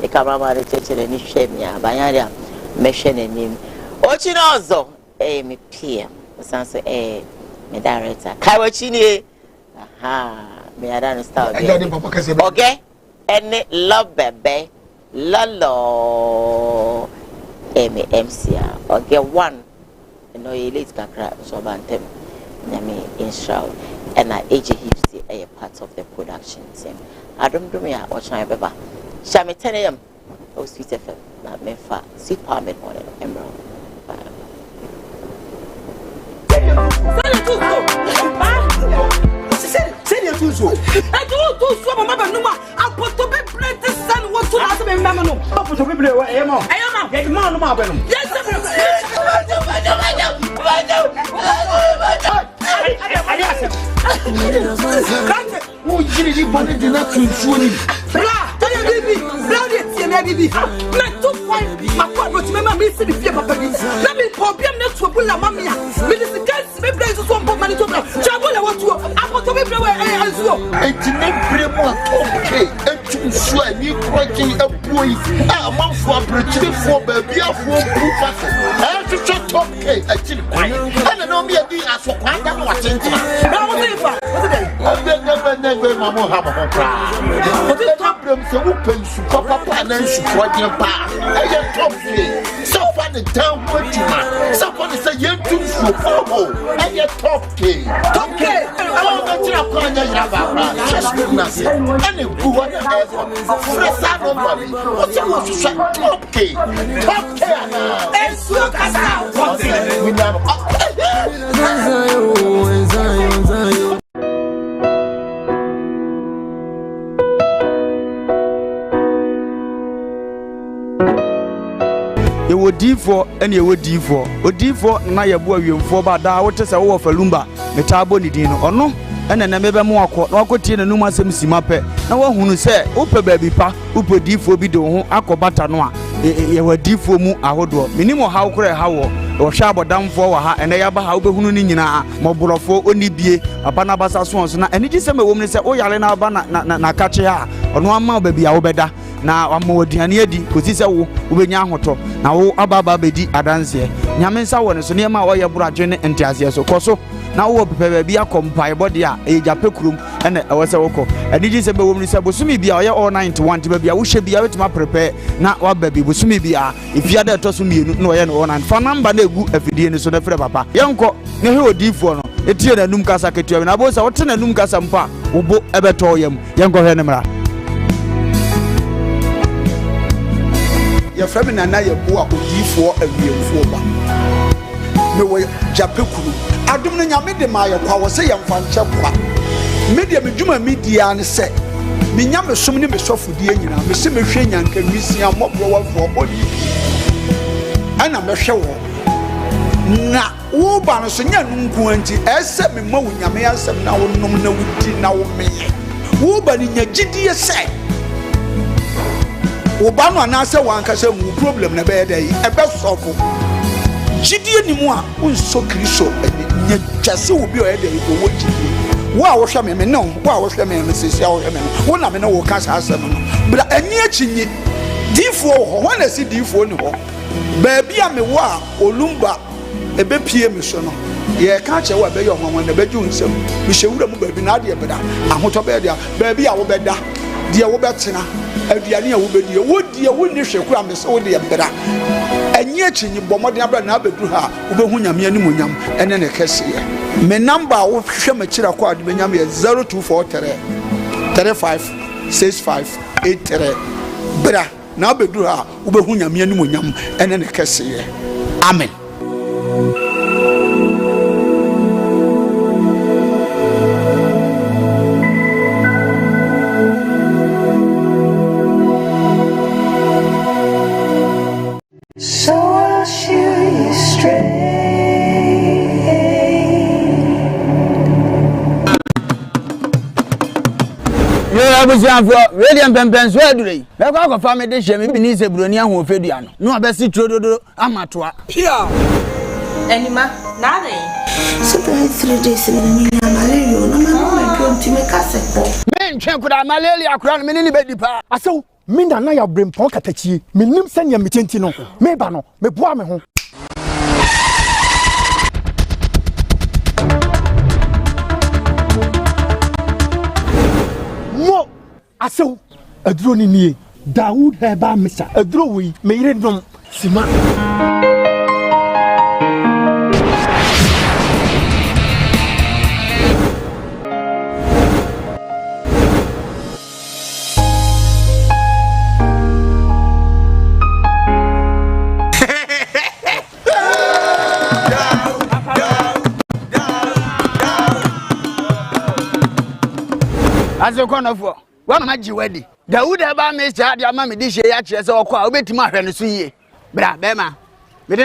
the cameraman the church ni hwemia banyaria me hwe nanim ochinozo me pia sanso me director kaiwachi ni me ada no style okay and love baby lalo MC okay one no elite kakra so bantem nyame inshallah and AJ Hipsy a part of the production team adom ya ochan beba shame 10 am o sweet FM na me fa sweet permit on it embro Send you so. I do so mama no ma apoto be plenty san what to ask me mama no. Apoto be play e mo. E ma. Get man no ma be no. Yes sir. Who jiri body di na tunsuo ni. Bra, tell you bibi. Bra dey tie me bibi. Na 2 point ma kwa no me ma me see the fear papa bi. Na me problem na to bula mama ya. Me dis guys me play so mpo mani to bra. Chabula what to apoto be play ansuo. Enti me bremo okay. Etu so ani kroki abuoi. Amanfo abrechire fo ba bia fo pu fase. Etu top K achiri kwai. Ana no me adi asokwa da no watentina. Na wo dey fa. What dey? Never mama have a cry. But the top room so open to papa and then she quite your pa. I top so far the town put you man. So far the say you too so oh and your top K. Top K. I want to tell you just nothing. And the poor fresh out of money. What you want to say top K. Top K. And so cast out. We never Ye D4 and ye D4. O D4 na ye bo awiemfo ba da wo tese wo falumba metabo ni din no ono ene na mebe mo akọ na akotie na numa asem simape na wo hunu se wo pe ba bi pa wo pe D4 bi de ho akobata no a ye wa D4 mu ahodo minimo ha wo kure ha wo hwa abodamfo wa ha ene ya ba ha wo behunu ni nyina moborofo oni bie papa na basa so na ene gi se me wo mu se wo yale na ba na kache ha ono ama ba bi a wo beda na amodiane adi kosi se wo benya ahoto na wo ababa bedi adanse nyame nsa wo ne so ne ma wo ye buradwe ne entiase so koso na wo pepe ba bi akompai body a e jape krum ene ewo se woko adiji se be wo mu se bosumi bia ye all 91 ti ba bia wo hwe bia wetima prepare na wa ba bi bosumi bia ifia da to so mienu na wo ye no all 9 fa number na egu afidie ne so na frɛ papa yenko ne he odifo no etie na num kasa ketua na bo se wo te na num kasa mpa wo bo ebeto yam yenko hwe ne mra your friend and I, you go out with D4 and we are 4 back. me wo japekuru adom no nyame de ma ye kwa wo se ye mfa nche kwa media me dwuma media ne se me nyame som ne me sofodie nyina me se me hwe nyanka nwisia mobro wafo bodi ana me hwe wo na wo ba no so nya nunku anti ese me ma wo nyame asem na wo nom na wudi na wo meye wo ba ni nya gidie se wo ba no anase wanka se mu problem na be dey e be sofo gidie ni mu a unso kristo nya twase wo bi o e dey wo gidie wo a wo hwe me no wo a wo hwe me sesi a wo hwe me wo na me no wo ka sa asem no bla ani achinyi difo ho na si difo ni ho ba bia me wo a olumba ebe pie me so no ye ka che wo be yo hwanwan na be ju nsem me hyewura mu ba bi na de beda ahoto be de ba bia wo beda de wo betena aduane a wo bedie wo die wo ni hwekura me so wo de beda anyi achinyi bomode abra na abedu ha wo be hu nyame ani monyam ene ne kese ye me number wo hwe ma kira kwa ade benyam ye 0243 356583 bra na abedu ha wo be hu nyame ani monyam ene ne kese ye amen. So I'll shoot you straight. Radiant Pempens, where do they? They go for me this year, maybe needs a Brunia who fed you. No, I best see Trodo Amatua. Pia Anima, nothing. So 3 days in the malaria, no man going to make us a man, could I malaria crown many baby pa? I saw Minda Naya bring Ponkatachi, Minim Senya Mitentino, Mebano, Mebuame. Mo, I saw a drone in ye, Dawood Heba Missa, a drowy, made it no Sima. As a corner for one magic wedding. Dawood Heba Missa, the Mammy dish, ya chess or call, wait to my friend to see ye. Bra, Bema.